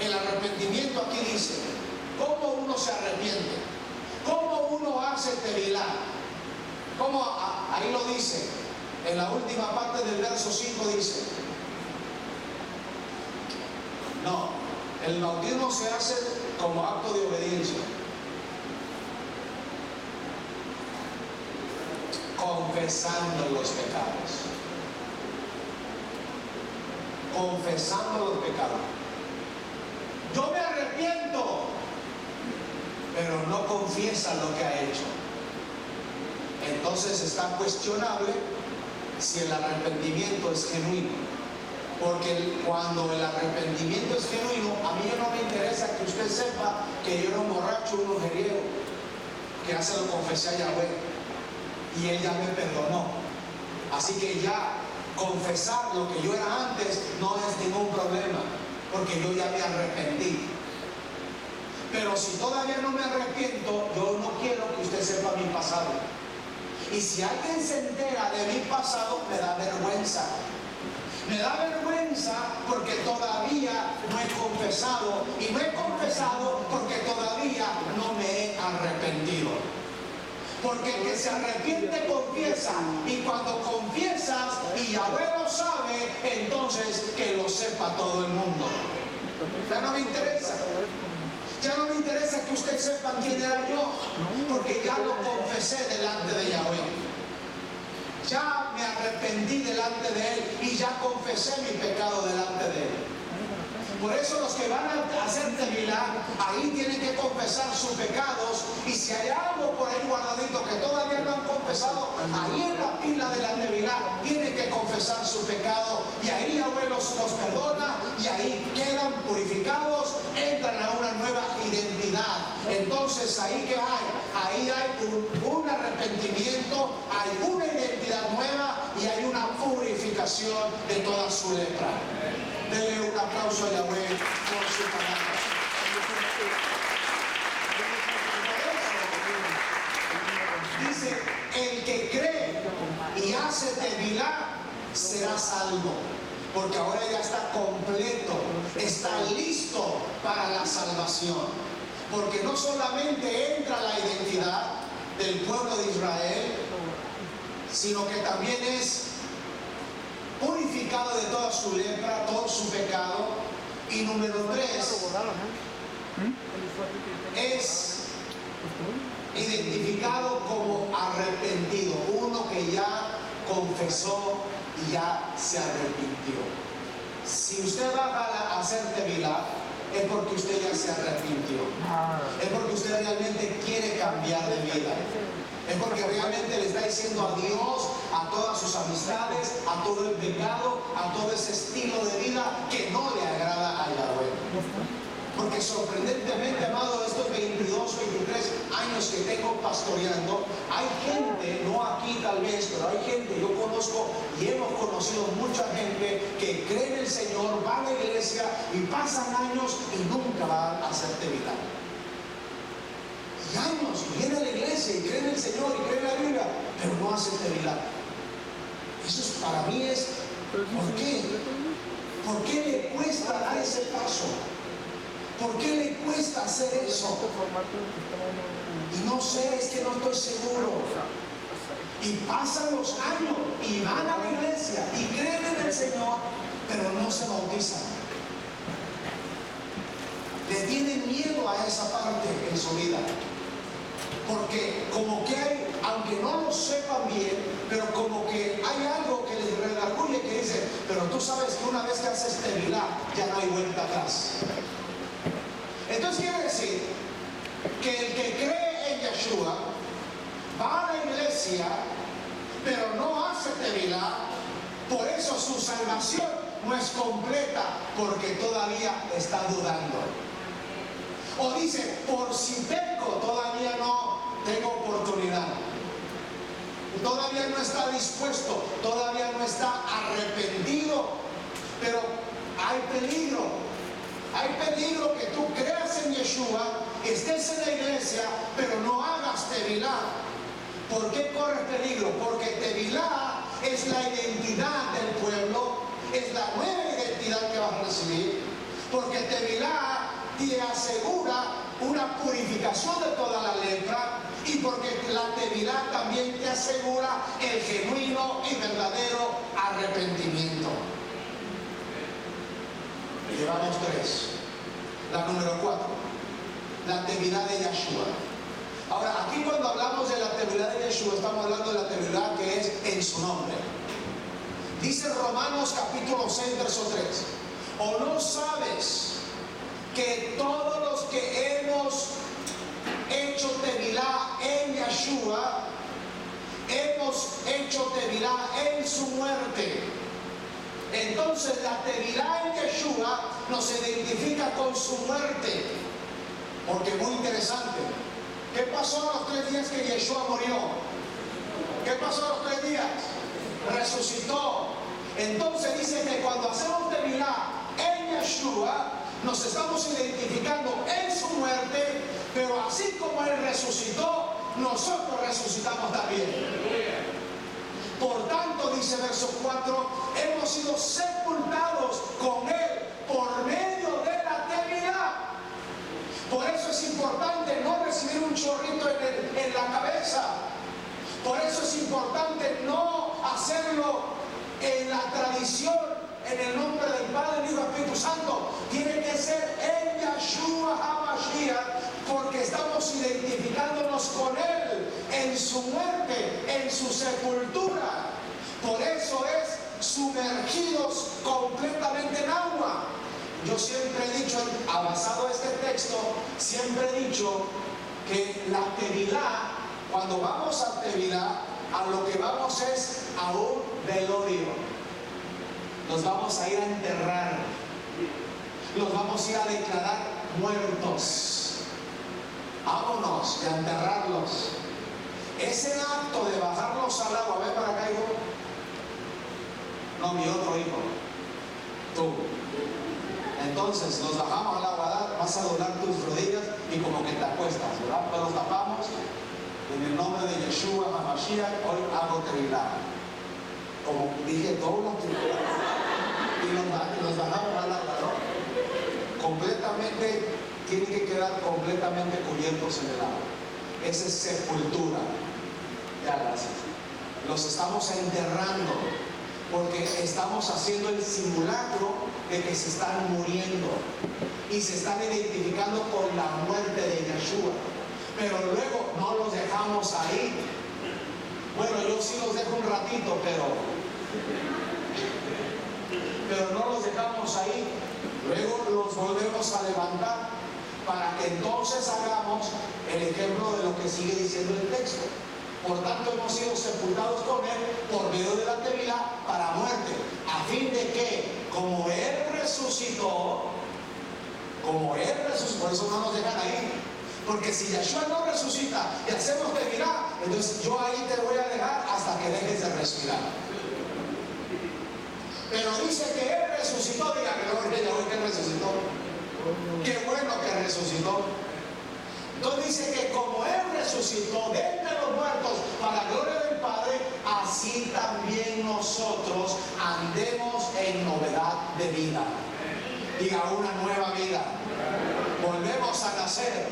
el arrepentimiento? Aquí dice: ¿cómo uno se arrepiente? ¿Cómo uno hace tevilá? ¿Cómo? Ahí lo dice, en la última parte del verso 5 dice: no, el bautismo se hace como acto de obediencia, confesando los pecados. Confesando los pecados. Yo me arrepiento, pero no confiesa lo que ha hecho. Entonces está cuestionable si el arrepentimiento es genuino. Porque cuando el arrepentimiento es genuino, a mí no me interesa que usted sepa que yo era un borracho, un mujeriego, que ya se lo confesé a Yahweh y Él ya me perdonó. Así que ya confesar lo que yo era antes no es ningún problema, porque yo ya me arrepentí. Pero si todavía no me arrepiento, yo no quiero que usted sepa mi pasado. Y si alguien se entera de mi pasado, me da vergüenza. Me da vergüenza porque todavía no he confesado. Y no he confesado porque todavía no me he arrepentido. Porque el que se arrepiente confiesa. Y cuando confiesas y Yahweh lo sabe, entonces que lo sepa todo el mundo. Ya no me interesa. Ya no me interesa que usted sepa quién era yo, porque ya lo confesé delante de Yahweh. Ya me arrepentí delante de Él y ya confesé mi pecado delante de Él. Por eso los que van a hacer tevilá, ahí tienen que confesar sus pecados. Y si hay algo por ahí guardadito que todavía no han confesado, ahí en la pila de la tevilá tienen que confesar su pecado. Y ahí Yahweh los perdona y ahí quedan purificados, entran a una nueva identidad. Entonces ahí que hay, ahí hay un arrepentimiento, hay una identidad nueva y hay una purificación de toda su lepra. Denle un aplauso a Yahweh por su palabra. Dice: el que cree y hace tevilá será salvo, porque ahora ya está completo, está listo para la salvación. Porque no solamente entra la identidad del pueblo de Israel, sino que también es purificado purificado de toda su lepra, todo su pecado. Y número 3, es identificado como arrepentido, uno que ya confesó y ya se arrepintió. Si usted va a hacer tevilá, es porque usted ya se arrepintió, es porque usted realmente quiere cambiar de vida, es porque realmente le está diciendo adiós a todas sus amistades, a todo el pecado, a todo ese estilo de vida que no le agrada a Yahweh. Porque sorprendentemente, amado, estos 22, 23 años que tengo pastoreando, hay gente, no aquí tal vez, pero hay gente, yo conozco y hemos conocido mucha gente que cree en el Señor, va a la iglesia y pasan años y nunca van a hacer tevilá. Y años, y viene a la iglesia y cree en el Señor y cree en la Biblia, pero no hace tevilá. Eso es, para mí es, ¿por qué? ¿Por qué le cuesta dar ese paso? ¿Por qué le cuesta hacer eso? Y no sé, es que no estoy seguro. Y pasan los años y van a la iglesia y creen en el Señor, pero no se bautizan. Le tienen miedo a esa parte en su vida. Porque como que hay, aunque no lo sepan bien, pero como que hay algo que les redarguye que dice, pero tú sabes que una vez que haces tevilá, ya no hay vuelta atrás. Entonces quiere decir que el que cree en Yeshua va a la iglesia, pero no hace tevilá, por eso su salvación no es completa, porque todavía está dudando. O dice, por si peco, todavía no tengo oportunidad. Todavía no está dispuesto, todavía no está arrepentido, pero hay peligro. Hay peligro que tú creas en Yeshua, estés en la iglesia, pero no hagas tevilá. ¿Por qué corres peligro? Porque tevilá es la identidad del pueblo, es la nueva identidad que vas a recibir. Porque tevilá te asegura una purificación de toda la lepra, y porque la tevilá también te asegura el genuino y verdadero arrepentimiento. Llevamos 3. La número 4, la tevilá de Yeshua. Ahora, aquí cuando hablamos de la tevilá de Yeshua, estamos hablando de la tevilá que es en su nombre. Dice Romanos capítulo 6, verso 3. ¿O no sabes que todos los que hemos hecho tevilá en Yeshua, hemos hecho tevilá en su muerte? Entonces la tevilá en Yeshua nos identifica con su muerte. Porque muy interesante, ¿qué pasó a los 3 días que Yeshua murió? ¿Qué pasó a los 3 días? Resucitó. Entonces dice que cuando hacemos tevilá en Yeshua, nos estamos identificando en su muerte, pero así como Él resucitó, nosotros resucitamos también. Por tanto, dice verso 4, hemos sido sepultados con Él por medio de la tevilá. Por eso es importante no recibir un chorrito en la cabeza. Por eso es importante no hacerlo en la tradición, en el nombre del Padre, del Hijo y del Espíritu Santo. Tiene que ser en Yeshua HaMashiach, porque estamos identificándonos con Él en su muerte, en su sepultura. Por eso es sumergidos completamente en agua. Yo siempre he dicho, basado en este texto, siempre he dicho que la tevilá, cuando vamos a tevilá, a lo que vamos es a un velorio. Nos vamos a ir a enterrar, los vamos a ir a declarar muertos. Vámonos a enterrarlos. Ese acto de bajarlos al agua, ven para acá, hijo. No, mi otro hijo, tú. Entonces nos bajamos al agua, vas a doblar tus rodillas y como que te acuestas, ¿verdad? Pero los tapamos. En el nombre de Yeshua HaMashiach, hoy hago tevilá. Como dije, dobla tus rodillas. Y nos bajamos al agua, ¿no? Completamente, tienen que quedar completamente cubiertos en el agua. Esa es sepultura. Ya, gracias. Los estamos enterrando. porque estamos haciendo el simulacro de que se están muriendo y se están identificando con la muerte de Yeshua. Pero luego no los dejamos ahí. Bueno, yo sí los dejo un ratito, pero no los dejamos ahí. Luego los volvemos a levantar para que entonces hagamos el ejemplo de lo que sigue diciendo el texto. Por tanto, hemos sido sepultados con Él por medio de la tevilá para muerte, a fin de que, como Él resucitó, por eso no nos dejan ahí. Porque si Yeshua no resucita y hacemos tevilá, entonces yo ahí te voy a dejar hasta que dejes de respirar. Pero dice que Él resucitó, diga que Yahweh que resucitó. Qué bueno que resucitó. Entonces dice que como Él resucitó de entre los muertos para la gloria del Padre, así también nosotros andemos en novedad de vida. Diga, una nueva vida. Volvemos a nacer.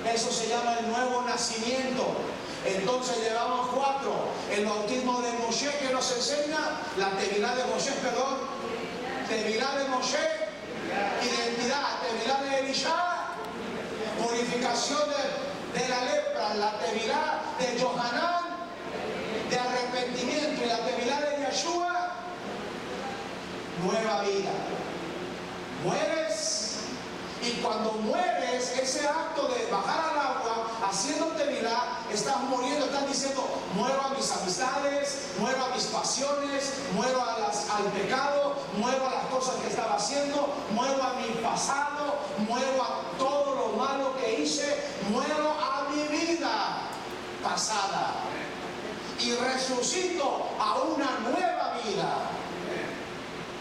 Eso se llama el nuevo nacimiento. Entonces llevamos 4. El bautismo de Moshe, que nos enseña la tevilá de Moshe, tevilá de Moshe, identidad, tevilá de Elisha, purificación de la lepra, la tevilá de Yohanan, de arrepentimiento, y la tevilá de Yeshua, nueva vida. Mueres, y cuando mueres, ese acto de bajar al agua haciendo tevilá, estás muriendo, estás diciendo: muero a mis amistades, muero a mis pasiones, muero al pecado, muero a las cosas que estaba haciendo, muero a mi pasado, muero a todo lo malo que hice, muero a mi vida pasada y resucito a una nueva vida.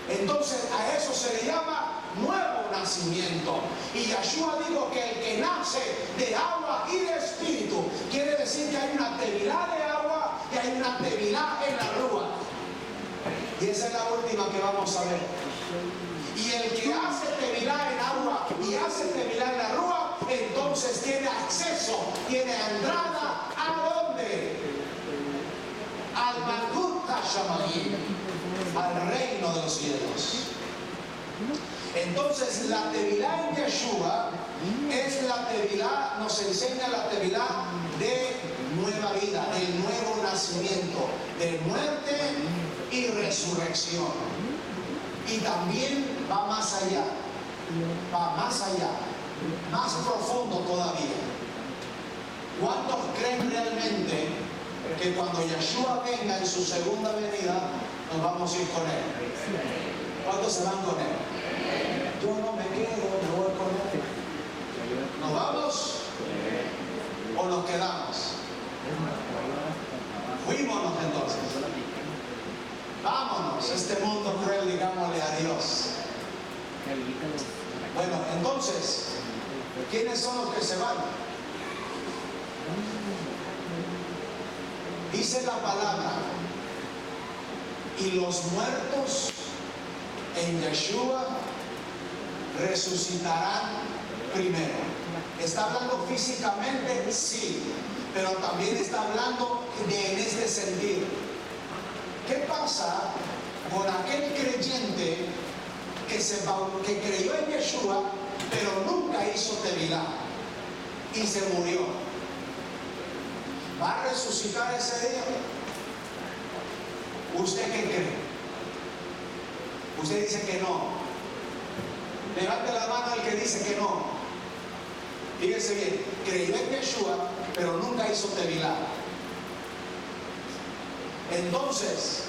Entonces a eso se le llama nuevo nacimiento. Y Yeshua dijo que el que nace de agua y de espíritu, quiere decir que hay una tevilá de agua y hay una tevilá en la rúa. Y esa es la última que vamos a ver. Y el que hace tevilá en agua y hace tevilá en la rúa, entonces tiene acceso, tiene entrada ¿a dónde? Al Malkut HaShamayim, al reino de los cielos. Entonces la tevilá en Yeshua es la tevilá, nos enseña la tevilá de nueva vida, del nuevo nacimiento, de muerte y resurrección. Y también va más allá, más profundo todavía. ¿Cuántos creen realmente que cuando Yeshua venga en su segunda venida nos vamos a ir con Él? ¿Cuántos se van con Él? Yo no me quedo, me voy con Él. ¿Nos vamos o nos quedamos? Fuímonos entonces. Vámonos, este mundo cruel, digámosle adiós. Bueno, entonces, ¿quiénes son los que se van? Dice la palabra: y los muertos en Yeshua resucitarán primero. ¿Está hablando físicamente? Sí, pero también está hablando en este sentido. ¿Qué pasa con aquel creyente que creyó en Yeshua, pero nunca hizo tevilá y se murió? ¿Va a resucitar ese día? ¿Usted qué cree? Usted dice que no. Levante la mano el que dice que no. Fíjese bien, creyó en Yeshua, pero nunca hizo tevilá. Entonces,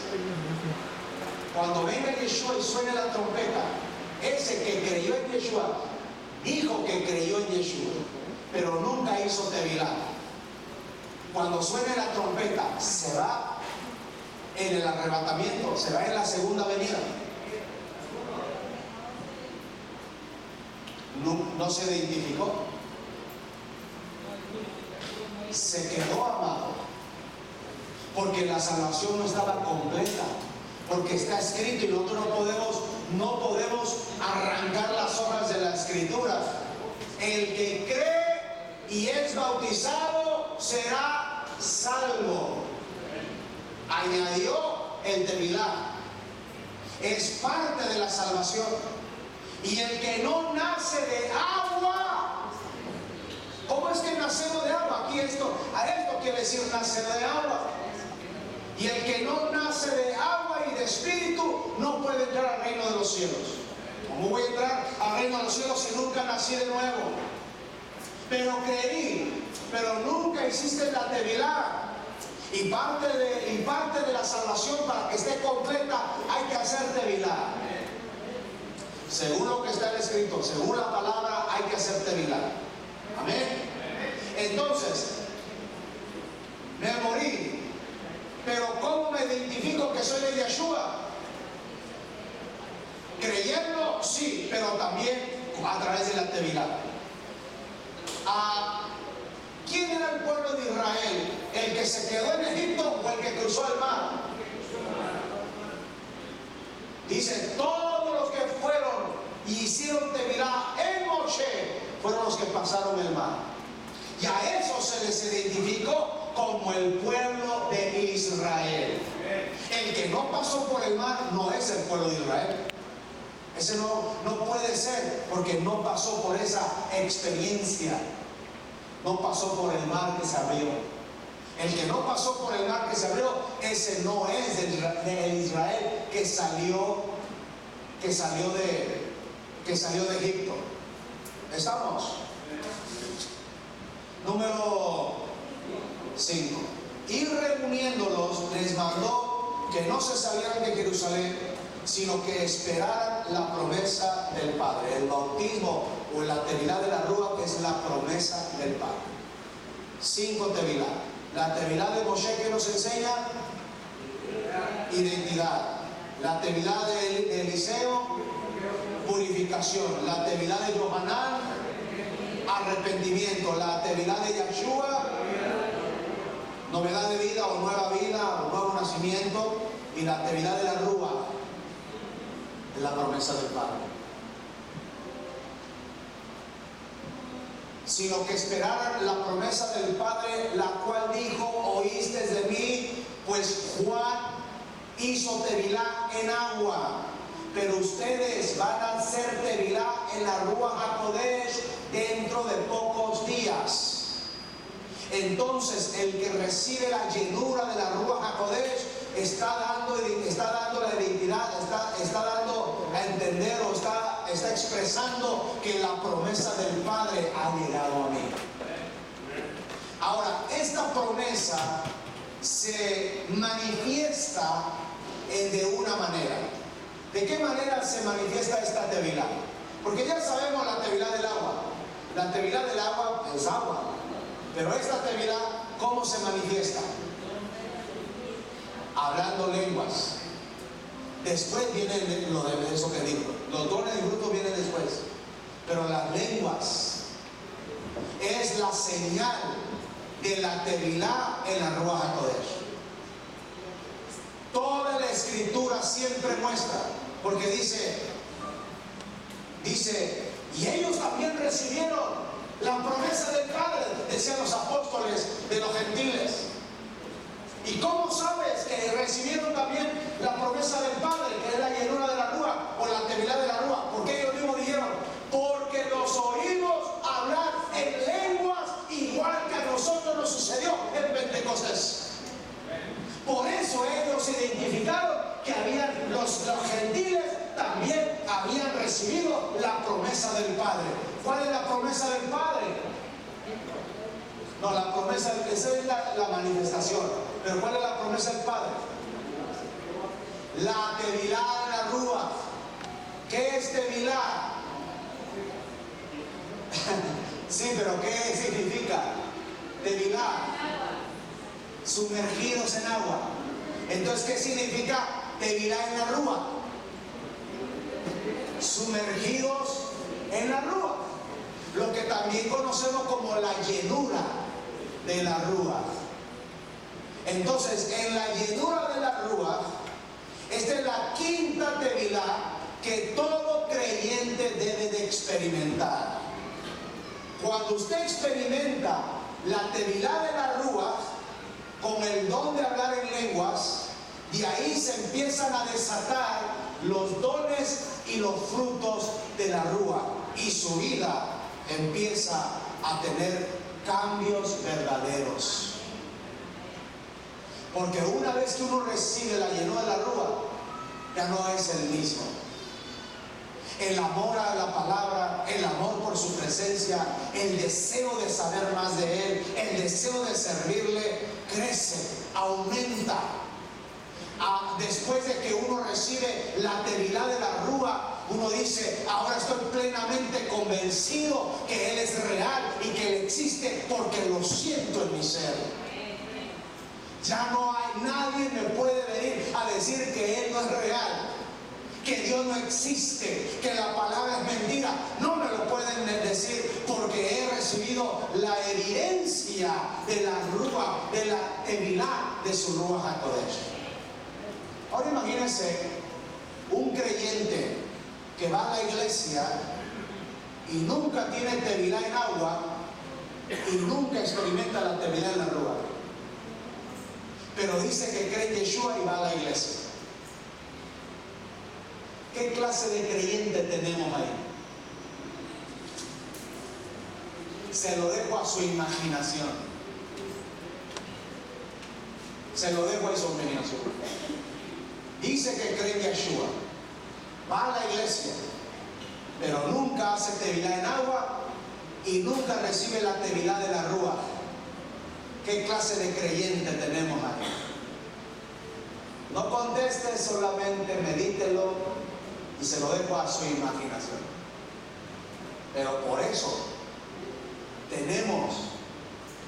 cuando venga Yeshua y suene la trompeta, ese que creyó en Yeshua dijo que creyó en Yeshua, pero nunca hizo tevilá. Cuando suene la trompeta, se va en el arrebatamiento, se va en la segunda venida. No se identificó, se quedó amado, porque la salvación no estaba completa, porque está escrito y nosotros no podemos arrancar las hojas de la escritura. El que cree y es bautizado será salvo. Añadió el tevilá, es parte de la salvación. Y el que no nace de agua, ¿cómo es que nacemos de agua? Aquí a esto quiere decir nacer de agua. Y el que no nace de agua y de espíritu no puede entrar al reino de los cielos. ¿Cómo voy a entrar al reino de los cielos si nunca nací de nuevo? Pero creí, pero nunca hiciste la tevilá. Y parte de la salvación, para que esté completa, hay que hacer tevilá. Según lo que está escrito, según la palabra, hay que hacer tevilá. Amén. Entonces, me morí. Pero ¿cómo me identifico que soy de Yeshua? Creyendo, sí, pero también a través de la tevilá. ¿Quién era el pueblo de Israel? ¿El que se quedó en Egipto o el que cruzó el mar? Dice, todos los que fueron y hicieron tevilá en Moshe fueron los que pasaron el mar. Y a eso se les identificó como el pueblo de Israel. El que no pasó por el mar no es el pueblo de Israel. Ese no puede ser, porque no pasó por esa experiencia. No pasó por el mar que se abrió. El que no pasó por el mar que se abrió, ese no es del Israel que salió de Egipto. ¿Estamos? Número 5. Y reuniéndolos, les mandó que no se salieran de Jerusalén, sino que esperaran la promesa del Padre. El bautismo o la tevilá de la rúa, que es la promesa del Padre. 5 tevilá. La tevilá de Moshe, que nos enseña identidad. La tevilá de Eliseo, purificación. La tevilá de Yohanan, arrepentimiento. La tevilá de Yeshua, novedad de vida o nueva vida o nuevo nacimiento. Y la tevilá de la rúa, es la promesa del Padre. Sino que esperaran la promesa del Padre, la cual dijo, oíste de mí, pues Juan hizo tevilá en agua, pero ustedes van a hacer tevilá en la Ruach HaKodesh dentro de pocos días. Entonces el que recibe la llenura de la Ruach HaKodesh está dando la identidad, está dando a entender o está expresando que la promesa del Padre ha llegado a mí. Ahora, esta promesa se manifiesta de una manera. ¿De qué manera se manifiesta esta tevilá? Porque ya sabemos la tevilá del agua. La tevilá del agua es agua. Pero esta tevilá, ¿cómo se manifiesta? Hablando lenguas. Después viene lo de eso que dijo. Los dones y frutos vienen después. Pero las lenguas es la señal de la tevilá en la Ruach HaKodesh. Toda la escritura siempre muestra, porque dice, y ellos también recibieron la promesa del Padre, decían los apóstoles de los gentiles. ¿Y cómo sabes que recibieron también la promesa del Padre, que es la llenura de la Ruach o la tevilá de la Ruach? Porque ellos mismos dijeron, porque los oímos hablar en lenguas igual que a nosotros nos sucedió en Pentecostés. Por eso ellos identificaron que los gentiles también habían recibido la promesa del Padre. ¿Cuál es la promesa del Padre? No, la promesa, esa es la manifestación. Pero ¿cuál es la promesa del Padre? La tevilá de la Ruach. ¿Qué es tevilá? Sí, pero ¿qué significa? Tevilá. Sumergidos en agua. Entonces, ¿qué significa tevilá en la Ruach? Sumergidos en la Ruach. Lo que también conocemos como la llenura de la Ruach. Entonces, en la llenura de la Ruach, esta es la quinta tevilá que todo creyente debe de experimentar. Cuando usted experimenta la tevilá de la Ruach con el don de hablar en lenguas, de ahí se empiezan a desatar los dones y los frutos de la rúa, y su vida empieza a tener cambios verdaderos. Porque una vez que uno recibe la llenura de la rúa, ya no es el mismo. El amor a la palabra, el amor por su presencia, el deseo de saber más de Él, el deseo de servirle, crece, aumenta. Después de que uno recibe la tevilá de la rúa, uno dice: ahora estoy plenamente convencido que Él es real y que Él existe, porque lo siento en mi ser. Ya no hay, nadie me puede venir a decir que Él no es real, que Dios no existe, que la palabra es mentira. No me lo pueden decir, porque he recibido la evidencia de la rúa, de la tevilá de su Ruach HaKodesh. Ahora imagínense un creyente que va a la iglesia y nunca tiene tevilá en agua y nunca experimenta la tevilá en la rúa, pero dice que cree en Yeshua y va a la iglesia. ¿Qué clase de creyente tenemos ahí? Se lo dejo a su imaginación. Se lo dejo a su imaginación. Dice que cree en Yeshua, va a la iglesia, pero nunca hace tevilá en agua y nunca recibe la tevilá de la rúa. ¿Qué clase de creyente tenemos ahí? No conteste, solamente medítelo y se lo dejo a su imaginación. Pero por eso tenemos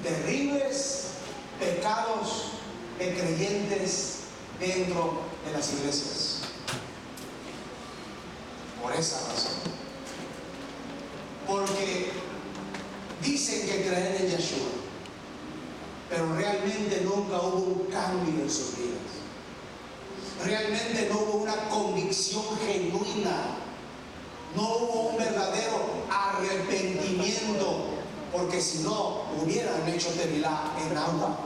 terribles pecados de creyentes dentro de las iglesias. Por esa razón. Porque dicen que creen en Yeshua, pero realmente nunca hubo un cambio en sus vidas. Realmente no hubo una convicción genuina. No hubo un verdadero arrepentimiento, porque si no, hubieran hecho tevilá en agua.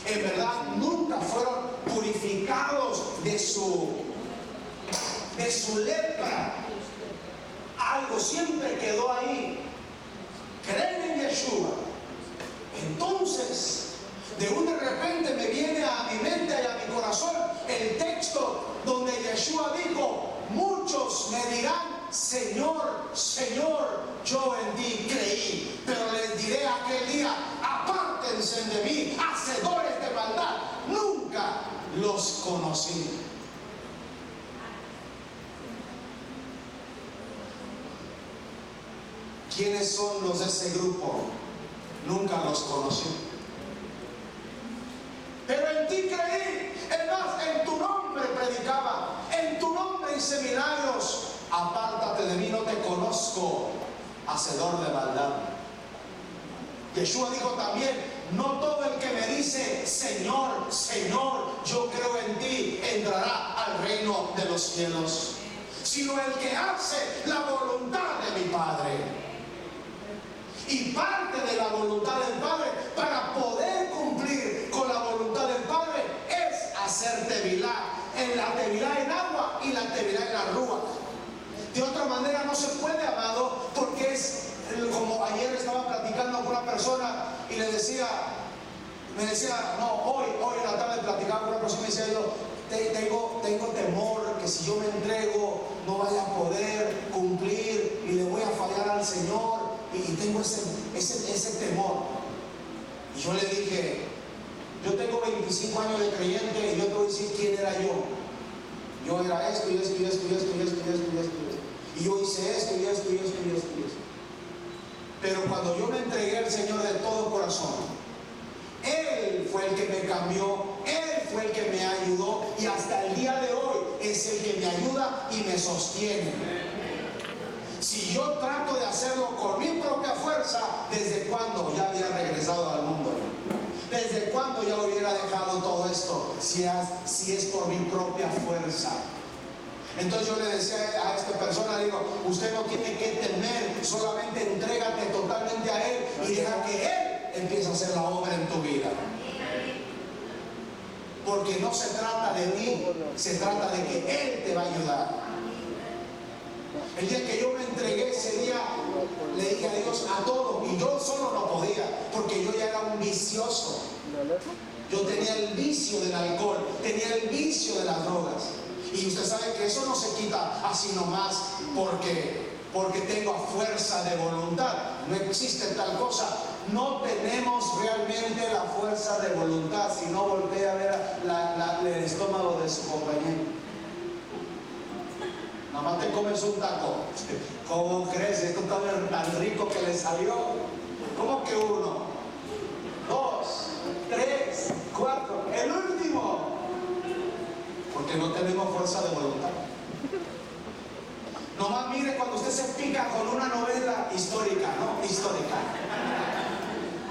En verdad, nunca fueron purificados de su lepra. Algo siempre quedó ahí. Creen en Yeshua. Entonces, de repente me viene a mi mente y a mi corazón el texto donde Yeshua dijo: muchos me dirán, Señor, Señor, yo en ti creí, pero les diré aquel día: apártense de mí, hacedores de maldad, nunca los conocí. ¿Quiénes son los de ese grupo? Nunca los conocí. Pero en ti creí. Es más, en tu nombre predicaba, en tu nombre hice milagros. Apártate de mí, no te conozco, hacedor de maldad. Yeshua dijo también: no todo el que me dice Señor, Señor, yo creo en ti, entrará al reino de los cielos, sino el que hace la voluntad de mi Padre. Y parte de la voluntad del Padre, para poder cumplir con la voluntad del Padre, es hacer tevilá, en la tevilá en agua y la tevilá en la rúa. De otra manera no se puede, amado, porque es como ayer estaba platicando con una persona y me decía, no, hoy en la tarde platicaba con una persona y me decía yo: tengo temor que si yo me entrego no vaya a poder cumplir y le voy a fallar al Señor, y tengo ese temor. Y yo le dije: yo tengo 25 años de creyente y yo te voy a decir quién era yo. Yo era esto y esto y esto y esto y esto y esto y esto. Y yo hice esto y esto y esto y esto y esto. Pero cuando yo me entregué al Señor de todo corazón, Él fue el que me cambió, Él fue el que me ayudó, y hasta el día de hoy es el que me ayuda y me sostiene. Si yo trato de hacerlo con mi propia fuerza, ¿desde cuándo ya había regresado al mundo? ¿Desde cuándo ya hubiera dejado todo esto? Si es por mi propia fuerza. Entonces yo le decía a esta persona, digo: usted no tiene que temer, solamente entrégate totalmente a Él y deja que Él empiece a hacer la obra en tu vida. Porque no se trata de ti, se trata de que Él te va a ayudar. El día que yo me entregué, ese día le dije a Dios a todo, y yo solo no podía, porque yo ya era un vicioso. Yo tenía el vicio del alcohol, tenía el vicio de las drogas. Y usted sabe que eso no se quita así nomás porque tengo fuerza de voluntad. No existe tal cosa. No tenemos realmente la fuerza de voluntad. Si no, voltea a ver el estómago de su compañero. Nada más te comes un taco. ¿Cómo crees? Esto está tan rico que le salió. ¿Cómo que 1, 2, 3, 4? El último. Porque no tenemos fuerza de voluntad. Nomás mire cuando usted se pica con una novela histórica, ¿no? Histórica.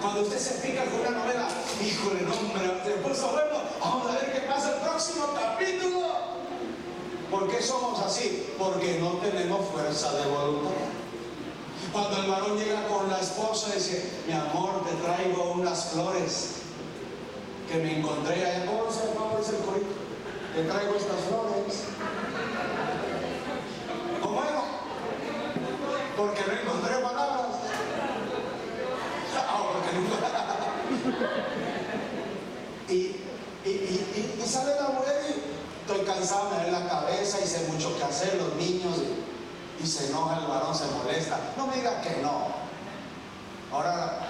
Cuando usted se pica con una novela, híjole, no, hombre, se puso bueno, vamos a ver qué pasa el próximo capítulo. ¿Por qué somos así? Porque no tenemos fuerza de voluntad. Cuando el varón llega con la esposa y dice, mi amor, te traigo unas flores que me encontré allá. ¿Cómo es el corito? Te traigo estas flores. ¿Cómo era? Porque no encontré palabras. Y sale la mujer y estoy cansado, me duele la cabeza, hice mucho que hacer, los niños, y se enoja el varón, se molesta. No me diga que no. Ahora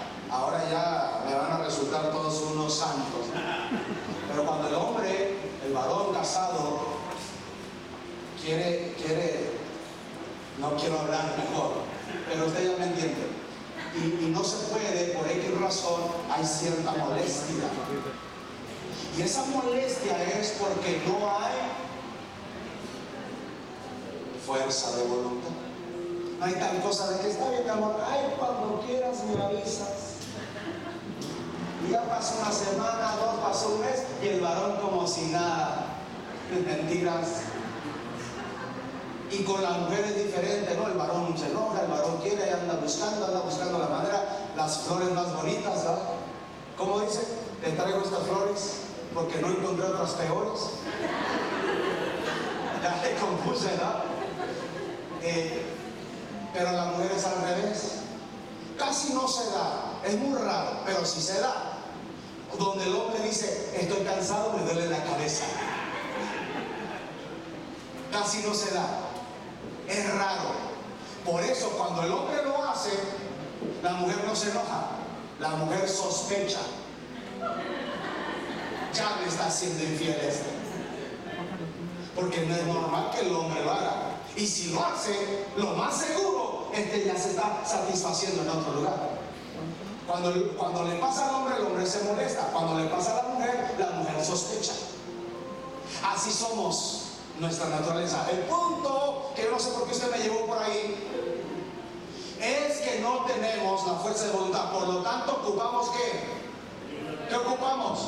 ya me van a resultar todos unos santos. Pero cuando el hombre, el varón casado, quiere, no quiero hablar mejor, pero usted ya me entiende. Y no se puede, por X razón, hay cierta molestia. Y esa molestia es porque no hay fuerza de voluntad. No hay tal cosa de que está bien, mi amor, ay, cuando quieras me avisas. Y ya pasó una semana, 2, pasó un mes, y el varón como si nada. Mentiras. Y con la mujer es diferente, ¿no? El varón se enoja, el varón quiere, anda buscando la manera, las flores más bonitas, ¿verdad? ¿Cómo dice? Te traigo estas flores porque no encontré otras peores. Ya te compuse, ¿verdad? Pero la mujer es al revés. Casi no se da, es muy raro, pero sí se da. Donde el hombre dice, estoy cansado, me duele la cabeza. Casi no se da. Es raro. Por eso cuando el hombre lo hace, la mujer no se enoja. La mujer sospecha. Ya me está haciendo infiel este. Porque no es normal que el hombre lo haga. Y si lo hace, lo más seguro es que ya se está satisfaciendo en otro lugar. Cuando le pasa al hombre, el hombre se molesta. Cuando le pasa a la mujer sospecha. Así somos. Nuestra naturaleza. El punto, que yo no sé por qué usted me llevó por ahí, es que no tenemos la fuerza de voluntad. Por lo tanto, ¿ocupamos qué? ¿Qué ocupamos?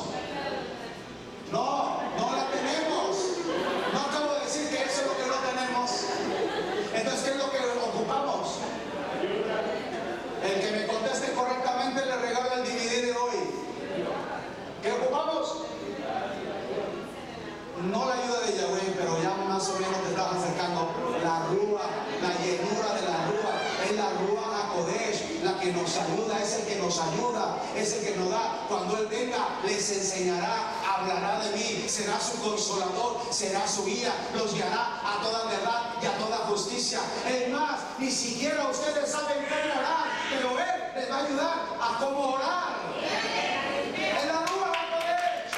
No la tenemos. No acabo de decir que eso es lo que no tenemos. Entonces, ¿qué es lo que ocupamos? El que me conteste correctamente le regalo el DVD de hoy. ¿Qué ocupamos? No la ayuda de Yahweh, pero ya más o menos te estás acercando. La rúa, la llenura de la rúa, es la rúa HaKodesh, la que nos ayuda, es el que nos ayuda, es el que nos da. Cuando Él venga, les enseñará, hablará de mí, será su consolador, será su guía, los guiará a toda verdad y a toda justicia. Es más, ni siquiera ustedes saben cómo orar, pero Él les va a ayudar a cómo orar. Es la rúa HaKodesh.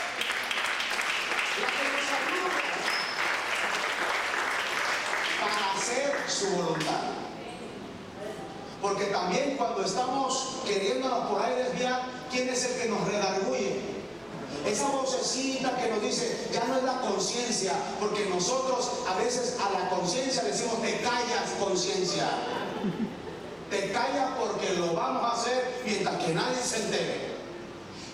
Para hacer su voluntad. Porque también cuando estamos queriéndonos por ahí desviar, ¿quién es el que nos redarguye? Esa vocecita que nos dice, ya no es la conciencia, porque nosotros a veces a la conciencia le decimos, te callas, conciencia. Te callas porque lo vamos a hacer mientras que nadie se entere.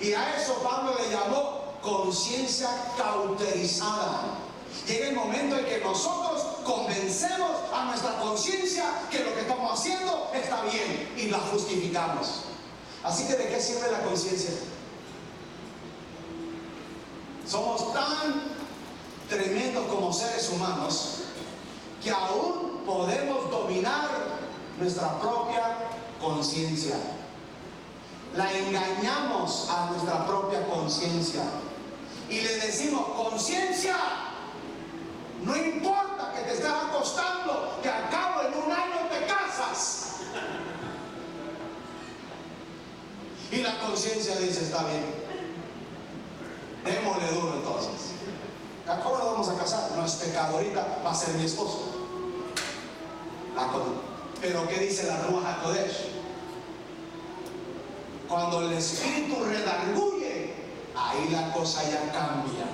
Y a eso Pablo le llamó conciencia cauterizada. Llega el momento en que nosotros convencemos a nuestra conciencia que lo que estamos haciendo está bien y la justificamos. Así que ¿de qué sirve la conciencia? Somos tan tremendos como seres humanos que aún podemos dominar nuestra propia conciencia. La engañamos a nuestra propia conciencia y le decimos: conciencia, no importa que te estés acostando, que al cabo en un año te casas. Y la conciencia dice: está bien, démosle duro entonces. ¿Cómo nos vamos a casar? No es pecado, ahorita va a ser mi esposo. Pero ¿qué dice la Ruach HaKodesh? Cuando el Espíritu redarguye, ahí la cosa ya cambia.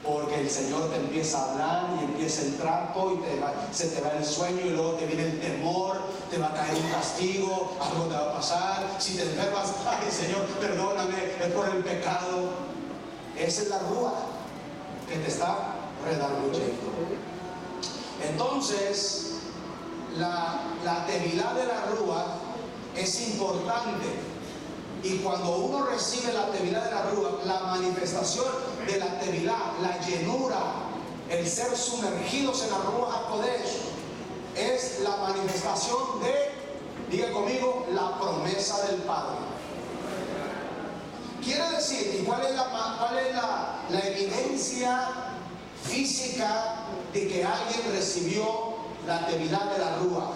Porque el Señor te empieza a hablar y empieza el trato y se te va el sueño y luego te viene el temor, te va a caer un castigo, algo te va a pasar. Si te enfermas, ay Señor, perdóname, es por el pecado. Esa es la Ruach que te está redarguyendo. Entonces, la tevilá de la Ruach es importante. Y cuando uno recibe la tevilá de la Ruach, la manifestación de la tevilá, la llenura, el ser sumergidos en la Ruach HaKodesh, es la manifestación de, diga conmigo, la promesa del Padre. Quiere decir, ¿y cuál es la evidencia física de que alguien recibió la tevilá de la Ruach?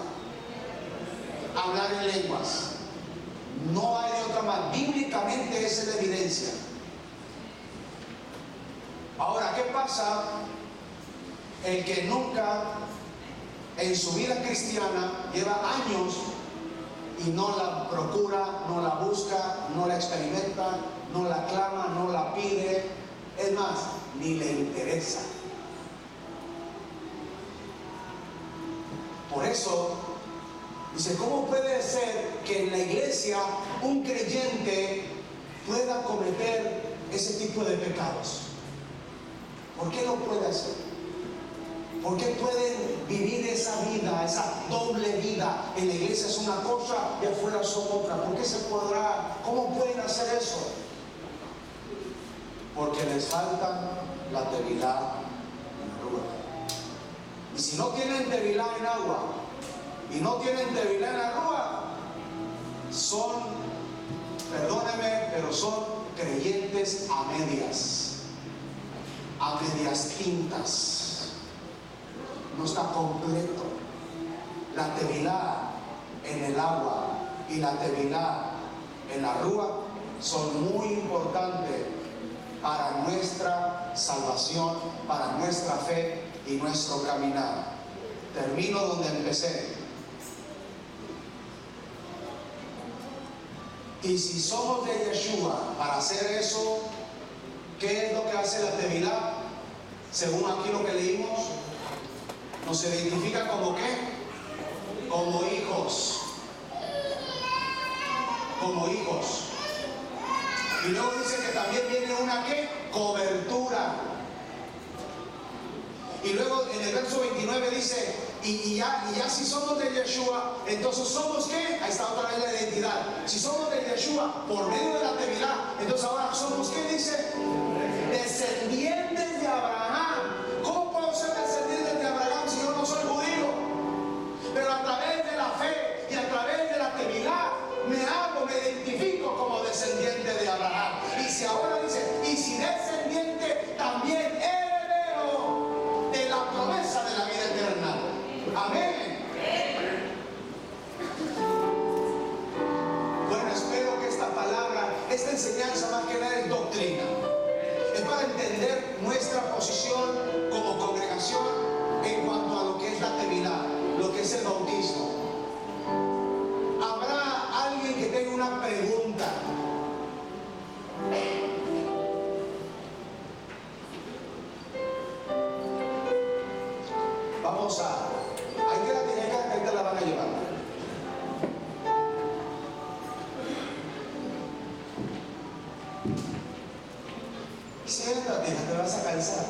Hablar en lenguas. No hay otra más. Bíblicamente esa es la evidencia. Ahora, ¿qué pasa? El que nunca en su vida cristiana lleva años y no la procura, no la busca, no la experimenta, no la clama, no la pide, es más, ni le interesa. Por eso dice: ¿cómo puede ser que en la iglesia un creyente pueda cometer ese tipo de pecados? ¿Por qué lo puede hacer? ¿Por qué pueden vivir esa vida, esa doble vida? En la iglesia es una cosa y afuera son otra. ¿Por qué se podrá? ¿Cómo pueden hacer eso? Porque les falta la tevilá en la Ruach. Y si no tienen tevilá en agua y no tienen tevilá en la Ruach, son, perdóneme, pero son creyentes a medias tintas. No está completo. La tevilá en el agua y la tevilá en la Ruach son muy importantes para nuestra salvación, para nuestra fe y nuestro caminar. Termino donde empecé. Y si somos de Yeshua, para hacer eso, ¿qué es lo que hace la tevilá? Según aquí lo que leímos, nos identifica como ¿qué? Como hijos. Como hijos. Y luego dice que también viene una ¿qué? Cobertura. Y luego en el verso 29 dice: y ya si somos de Yeshua, entonces somos ¿qué? Ahí está otra vez la identidad. Si somos de Yeshua por medio de la tevilá, entonces ahora somos ¿qué dice? Descendientes de Abraham. ¿Cómo puedo ser descendiente de Abraham si yo no soy judío? Pero a través de la fe y a través de la tevilá me identifico como descendiente de Abraham. Y si ahora dice, y si descendiente, también heredero de la promesa de la vida eterna. Amén. Bueno, espero que esta palabra, esta enseñanza más que nada es doctrina. Es para entender nuestra posición como congregación en cuanto a lo que es la tevilá, lo que es el bautismo. ¿Habrá alguien que tenga una pregunta? Vamos a... Ahí te la tienen acá, ahí te la van a llevar. Siéntate, te vas a cansar.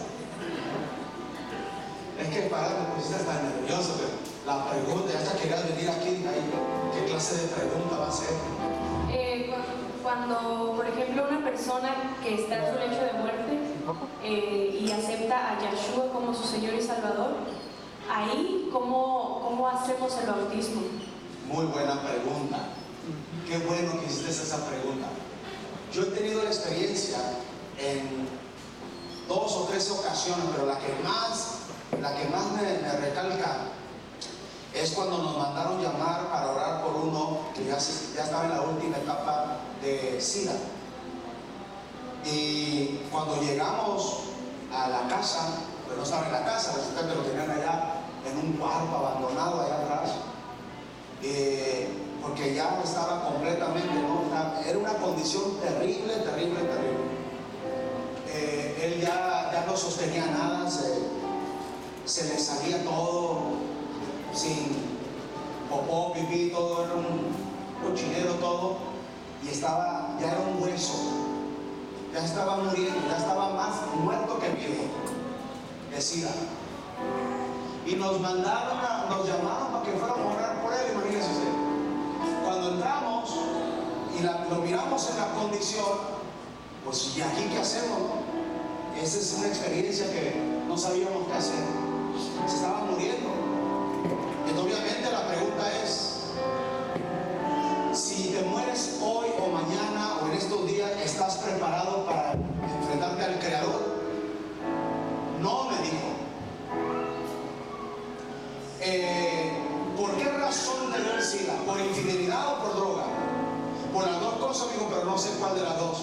Es que para te pusiste tan nervioso, pero la pregunta, ya hasta querías venir aquí, ¿qué clase de pregunta va a ser? Cuando, por ejemplo, una persona que está en su lecho de muerte y acepta a Yeshua como su Señor y Salvador, ahí, ¿cómo hacemos el bautismo? Muy buena pregunta. Qué bueno que hiciste esa pregunta. Yo he tenido la experiencia en 2 o 3 ocasiones, pero la que más me recalca es cuando nos mandaron llamar para orar por uno que ya estaba en la última etapa de SIDA. Y cuando llegamos a la casa, pues no estaba en la casa, resulta que lo tenían allá en un cuarto abandonado allá atrás, porque ya estaba completamente, ¿no? Era una condición terrible. Él ya no sostenía nada, se le salía todo, sin popó, pipí, todo era un cochinero todo, y ya era un hueso, ya estaba muriendo, ya estaba más muerto que vivo, de SIDA. Y nos llamaron para que fuéramos a orar por él, imagínense usted. Cuando entramos y lo miramos en la condición, pues ¿y aquí qué hacemos? Esa es una experiencia que no sabíamos qué hacer. Se estaba muriendo. Y obviamente la pregunta es, si te mueres hoy o mañana o en estos días, ¿estás preparado para enfrentarte al Creador? No, me dijo. ¿Por qué razón te dio el SIDA? ¿Por infidelidad o por droga? Por las dos cosas, digo, pero no sé cuál de las dos.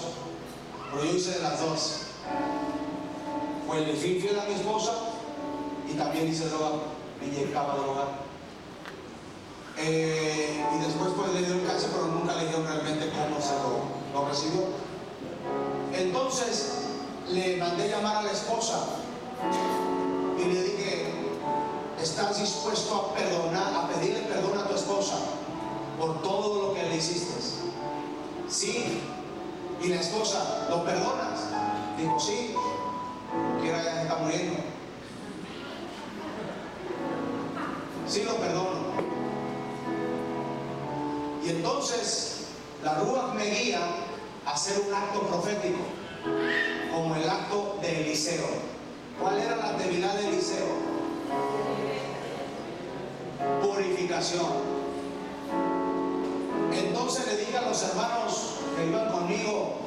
Pero yo hice de las dos. Fue el infiel a mi esposa y también hice droga, me inyectaba droga. Y después pues le dio el cáncer, pero nunca le dijeron realmente cómo se lo recibió. Entonces le mandé llamar a la esposa y le dije, ¿estás dispuesto a perdonar, a pedirle perdón a tu esposa por todo lo que le hiciste? Sí. Y la esposa, ¿lo perdonas? Dijo, sí. Quiera ya se está muriendo. Sí, lo perdono. Y entonces la Ruach me guía a hacer un acto profético, como el acto de Eliseo. ¿Cuál era la debilidad de Eliseo? Purificación. Entonces le dije a los hermanos que iban conmigo,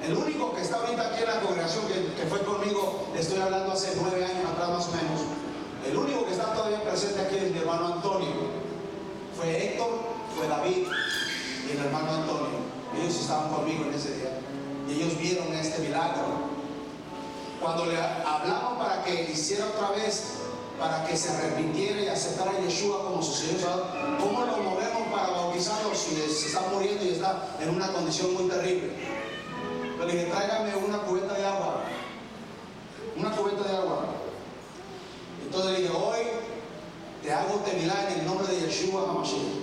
el único que está ahorita aquí en la congregación que fue conmigo, le estoy hablando hace 9 años atrás más o menos, el único que está todavía presente aquí es mi hermano Antonio. Fue Héctor, fue David y el hermano Antonio. Ellos estaban conmigo en ese día y ellos vieron este milagro. Cuando le hablamos para que hiciera otra vez, para que se arrepintiera y aceptara a Yeshua como su Señor, ¿cómo lo movemos para bautizarlo si se está muriendo y está en una condición muy terrible? Yo le dije, tráigame una cubeta de agua. Una cubeta de agua. Entonces le dije, hoy te hago tevilá en el nombre de Yeshua HaMashiach.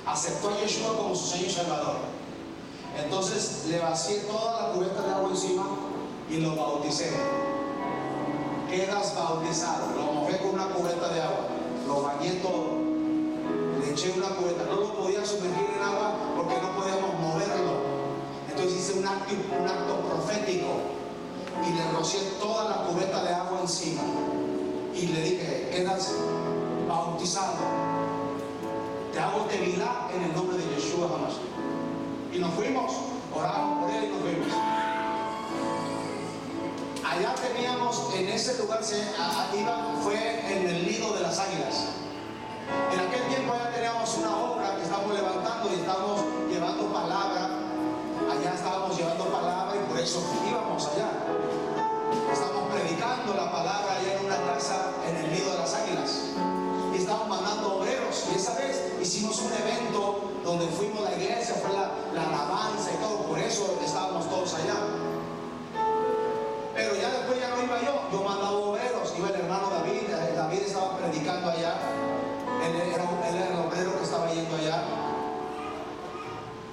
Aceptó a Yeshua como su Señor y Salvador. Entonces le vacié toda la cubeta de agua encima y lo bauticé. Quedas bautizado. Lo mojé con una cubeta de agua, lo bañé todo, le eché una cubeta. No lo podía sumergir en agua porque no podíamos moverlo. Entonces hice un acto profético y le rocié toda la cubeta de agua encima y le dije, quedas bautizado, te hago tevilá en el nombre de Yeshua HaMashiach. Y nos fuimos, oramos por él y nos fuimos. Allá teníamos, en ese lugar fue en el nido de las águilas. En aquel tiempo allá teníamos una obra que estamos levantando y estamos llevando palabra. Allá estábamos llevando palabra y por eso íbamos allá. Estamos predicando la palabra allá en una casa en el nido de las águilas. Y estábamos mandando obreros. Y esa vez hicimos un evento donde fuimos a la iglesia, fue la alabanza y todo. Por eso estábamos todos allá. Pero ya después ya no iba yo mandaba obreros, iba el hermano David. David estaba predicando allá, él era el obrero que estaba yendo allá.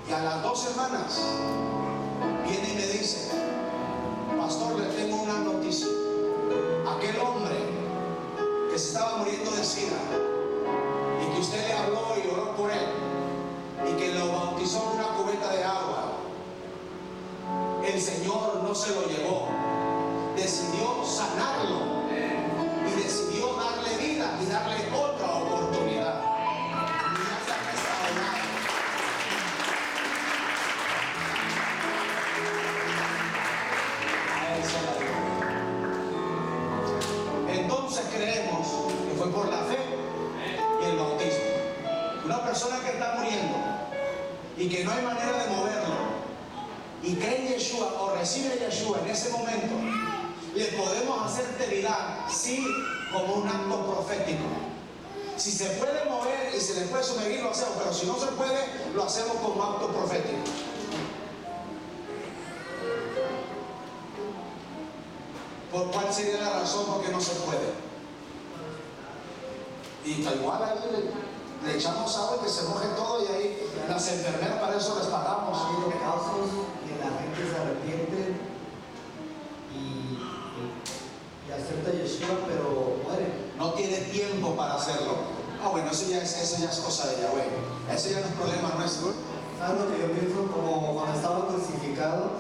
Y a las 2 semanas viene y me dice, pastor, le tengo una noticia. Aquel hombre que se estaba muriendo de SIDA y que usted le habló y oró por él y que lo bautizó en una cubeta de agua, el Señor no se lo llevó. Decidió sanarlo y decidió darle vida. y darle otra oportunidad. Y ya está restaurado. A Él sea la gloria. Entonces creemos que fue por la fe y el bautismo. Una persona que está muriendo y que no hay manera de moverlo, y cree en Yeshua o recibe a Yeshua en ese momento, le podemos hacer debilidad, sí, como un acto profético. Si se puede mover y se le puede sumergir, lo hacemos, pero si no se puede, lo hacemos como acto profético. ¿Por cuál sería la razón por qué no se puede? Y tal igual ahí le echamos agua y que se moje todo, y ahí las enfermeras para eso les pagamos. Ha habido casos que la gente se arrepiente y acepta a Yeshua, pero muere. No tiene tiempo para hacerlo. Ah, bueno, eso ya es cosa de Yahweh. Eso ya no es problema nuestro. ¿Sabes lo que yo pienso? Como cuando estaba crucificado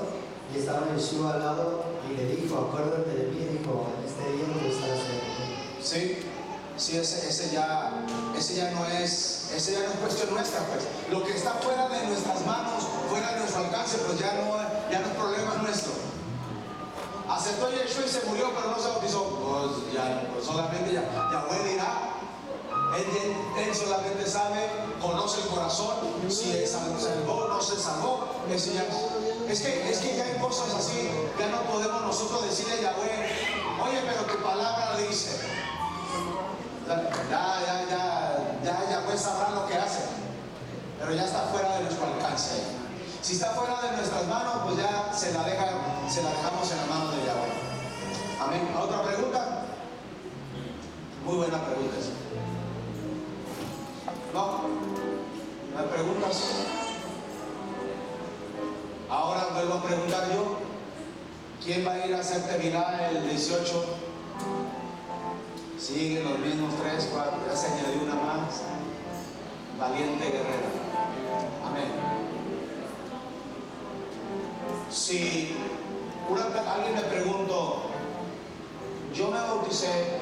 y estaba Yeshua al lado y le dijo, acuérdate de mí, dijo, en este día no estarás en. Sí, ese ya no es cuestión nuestra, pues. Lo que está fuera de nuestras manos, fuera de nuestro alcance, pues ya no es problema nuestro. Aceptó Yeshua y se murió, pero no se bautizó. Pues solamente Yahweh dirá. Él solamente sabe, conoce el corazón, si se salvó o no se salvó. Es que ya hay cosas así, ya no podemos nosotros decirle a Yahweh, oye, pero tu palabra dice. Ya Yahweh sabrá lo que hace, pero ya está fuera de nuestro alcance. Si está fuera de nuestras manos, pues ya se la dejamos en la mano de Yahweh. Amén. ¿Otra pregunta? Muy buena pregunta esa. ¿No? ¿No hay preguntas? Ahora vuelvo a preguntar yo. ¿Quién va a ir a hacer Tevilá el 18? Siguen los mismos 3, 4, ya se añadió una más. Valiente guerrera. Amén. Si alguien me preguntó, yo me bauticé,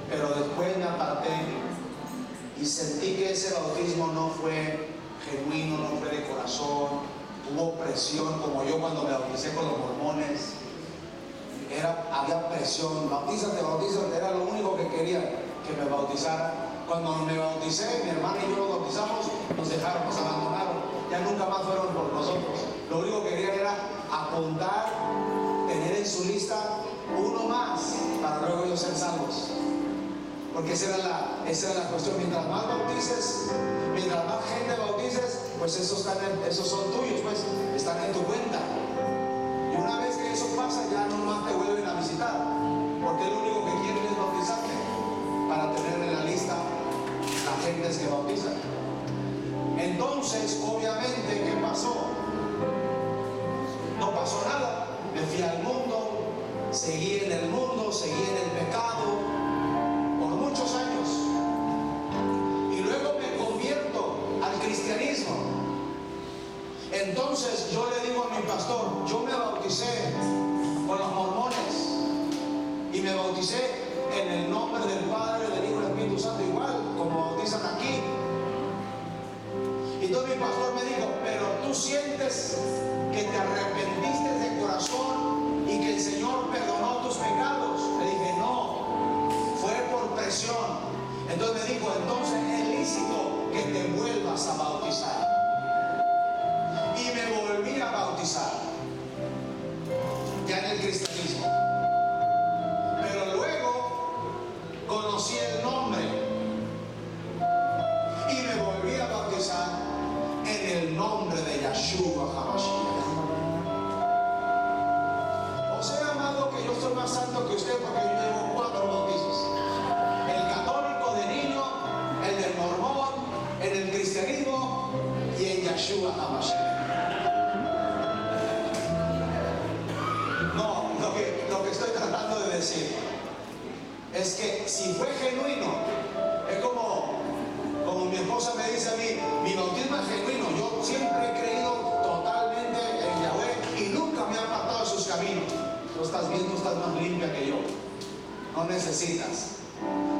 pero después me aparté y sentí que ese bautismo no fue genuino, no fue de corazón, hubo presión, como yo cuando me bauticé con los mormones. Había presión, bautízate, era lo único que quería, que me bautizara. Cuando me bauticé, mi hermana y yo nos bautizamos, nos dejaron, nos abandonaron, ya nunca más fueron por nosotros. Lo único que querían era apuntar, tener en su lista uno más, para luego ellos ser salvos. Porque esa era la cuestión. Mientras más bautices, mientras más gente bautices, pues esos son tuyos, pues están en tu cuenta. Y una vez que eso pasa, ya no más te vuelven a visitar, porque lo único que quieren es bautizarte, para tener en la lista las gentes que bautizan. Entonces, obviamente, ¿qué pasó? No pasó nada. Me fui al mundo, seguí en el mundo, seguí en el pecado por muchos años, y luego me convierto al cristianismo. Entonces yo le digo a mi pastor, yo me bauticé con los mormones y me bauticé en el nombre del Padre, del Hijo y del Espíritu Santo, igual como bautizan aquí. Y entonces mi pastor me dijo, pero tú sientes que te arrepentiste de corazón y que el Señor perdonó tus pecados. Le dije, no, fue por presión. Entonces me dijo, entonces es lícito que te vuelvas a bautizar. Y me volví a bautizar, ya en el cristianismo. Pero luego conocí el nombre y me volví a bautizar en el nombre de Yeshua HaMashiach. O sea, amado, que yo soy más santo que usted porque yo llevo 4 bautizos: el católico de niño, el del mormón, en el cristianismo y en Yeshua HaMashiach. Lo que estoy tratando de decir es que si fue genuino, es como mi esposa me dice a mí, mi bautismo es genuino. Yo siempre he creído totalmente en Yahweh y nunca me he apartado de sus caminos. Tú estás bien, tú estás más limpia que yo, no necesitas.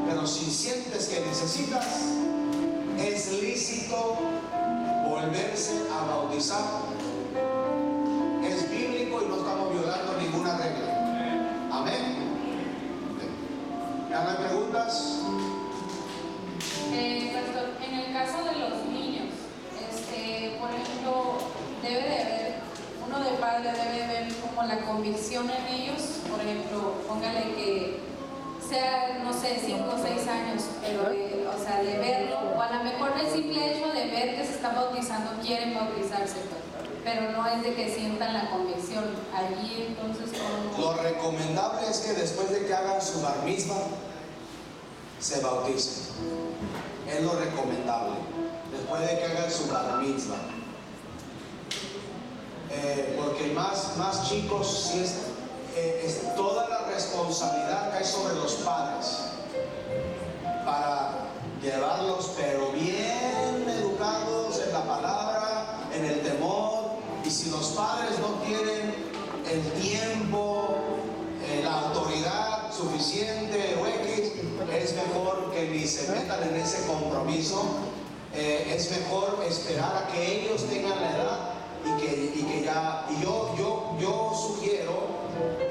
Pero Pero si sientes que necesitas, es lícito volverse a bautizar. Es bíblico y no estamos violando ninguna regla. Amén. ¿Ya no hay preguntas? Pastor, en el caso de los niños, por ejemplo, debe de haber, uno de padre debe ver como la convicción en ellos. Por ejemplo, póngale que sea, no sé, 5 o 6 años, pero o sea, de verlo, o a lo mejor el simple hecho de ver que se están bautizando, quieren bautizarse, pero no es de que sientan la convicción. Allí entonces, ¿cómo? Lo recomendable es que después de que hagan su bar mitzvah, se bauticen. Es lo recomendable. Después de que hagan su bar mitzvah. Porque más chicos, si es toda la responsabilidad cae sobre los padres para llevarlos, pero bien educados en la palabra, en el temor. Y si los padres no tienen el tiempo, la autoridad suficiente o X, es mejor que ni se metan en ese compromiso. Es mejor esperar a que ellos tengan la edad y yo sugiero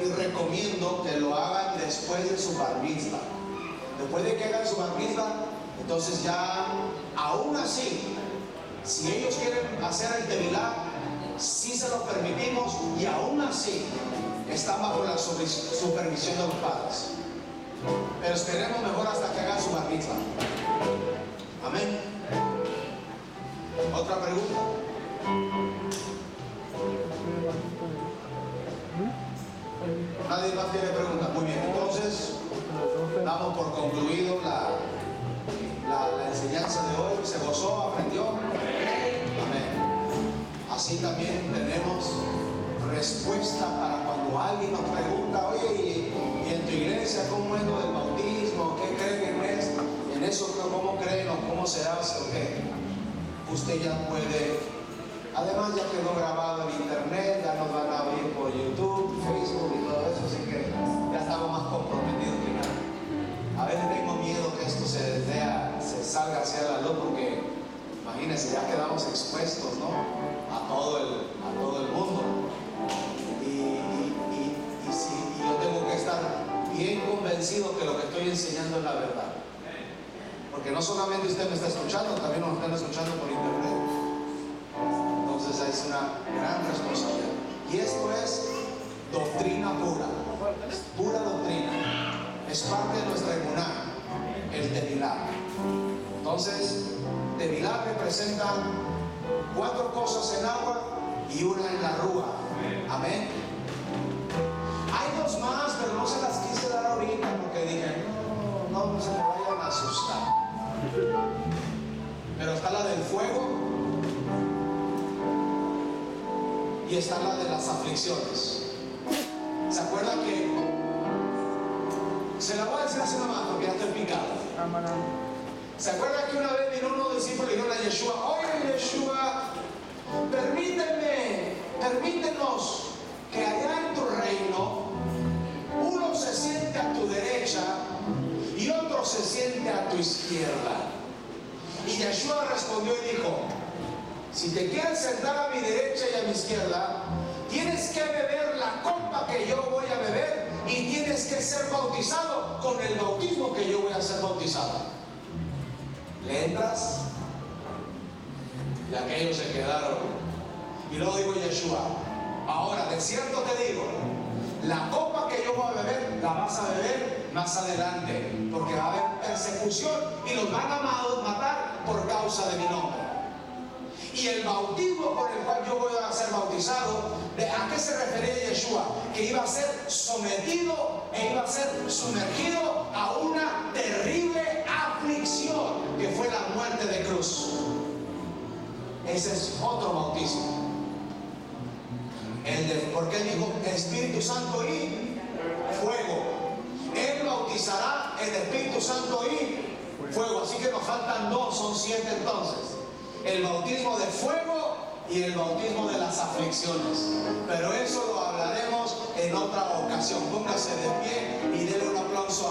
y recomiendo que lo hagan después de su bar mitzvah. Después de que hagan su bar mitzvah, entonces ya, aún así, si ellos quieren hacer el tevilá, sí se lo permitimos, y aún así están bajo la supervisión de los padres. Pero esperemos mejor hasta que hagan su bar mitzvah. Amén. ¿Otra pregunta? ¿Nadie más tiene preguntas? Muy bien, entonces damos por concluido la enseñanza de hoy. ¿Se gozó? ¿Aprendió? Amén. Así también tenemos respuesta para cuando alguien nos pregunta: oye, ¿y en tu iglesia cómo es lo del bautismo? ¿Qué creen en esto? ¿En eso cómo creen o cómo se hace o qué? Usted ya puede, además ya quedó grabado en internet, ya nos van a oír por YouTube, Facebook y todo eso, así que ya estamos más comprometidos que nada. A veces tengo miedo que esto se salga hacia la luz, porque imagínense, ya quedamos expuestos, ¿no?, a todo el mundo. Y yo tengo que estar bien convencido que lo que estoy enseñando es la verdad. Porque no solamente usted me está escuchando, también nos están escuchando por internet. Entonces es una gran responsabilidad. Y esto es doctrina pura. Es pura doctrina. Es parte de nuestra emuná, el tevilá. Entonces, tevilá representa 4 cosas en agua y una en la rúa. Amén. Hay 2 más, pero no se las quise dar ahorita porque dije, no se me vayan a asustar. Pero está la del fuego y está la de las aflicciones. ¿Se acuerdan que? Se la voy a decir así nomás porque ya estoy picado. ¿Se acuerdan que una vez vino unos discípulos y dijeron a Yeshua: oye Yeshua, permítenos que allá en tu reino uno se siente a tu derecha y otro se siente a tu izquierda? Y Yeshua respondió y dijo: si te quieres sentar a mi derecha y a mi izquierda, tienes que beber la copa que yo voy a beber y tienes que ser bautizado con el bautismo que yo voy a ser bautizado. ¿Le entras? Y aquellos se quedaron. Y luego dijo Yeshua: ahora de cierto te digo, la copa que yo voy a beber, la vas a beber más adelante, porque va a haber persecución y los van a matar por causa de mi nombre. Y el bautismo por el cual yo voy a ser bautizado, ¿a qué se refería Yeshua? Que iba a ser sometido e iba a ser sumergido a una terrible aflicción, que fue la muerte de cruz. Ese es otro bautismo. Porque él dijo Espíritu Santo y fuego. Él bautizará en Espíritu Santo y fuego. Así que nos faltan 2, son 7 entonces. El bautismo de fuego y el bautismo de las aflicciones. Pero eso lo hablaremos en otra ocasión. Póngase de pie y denle un aplauso a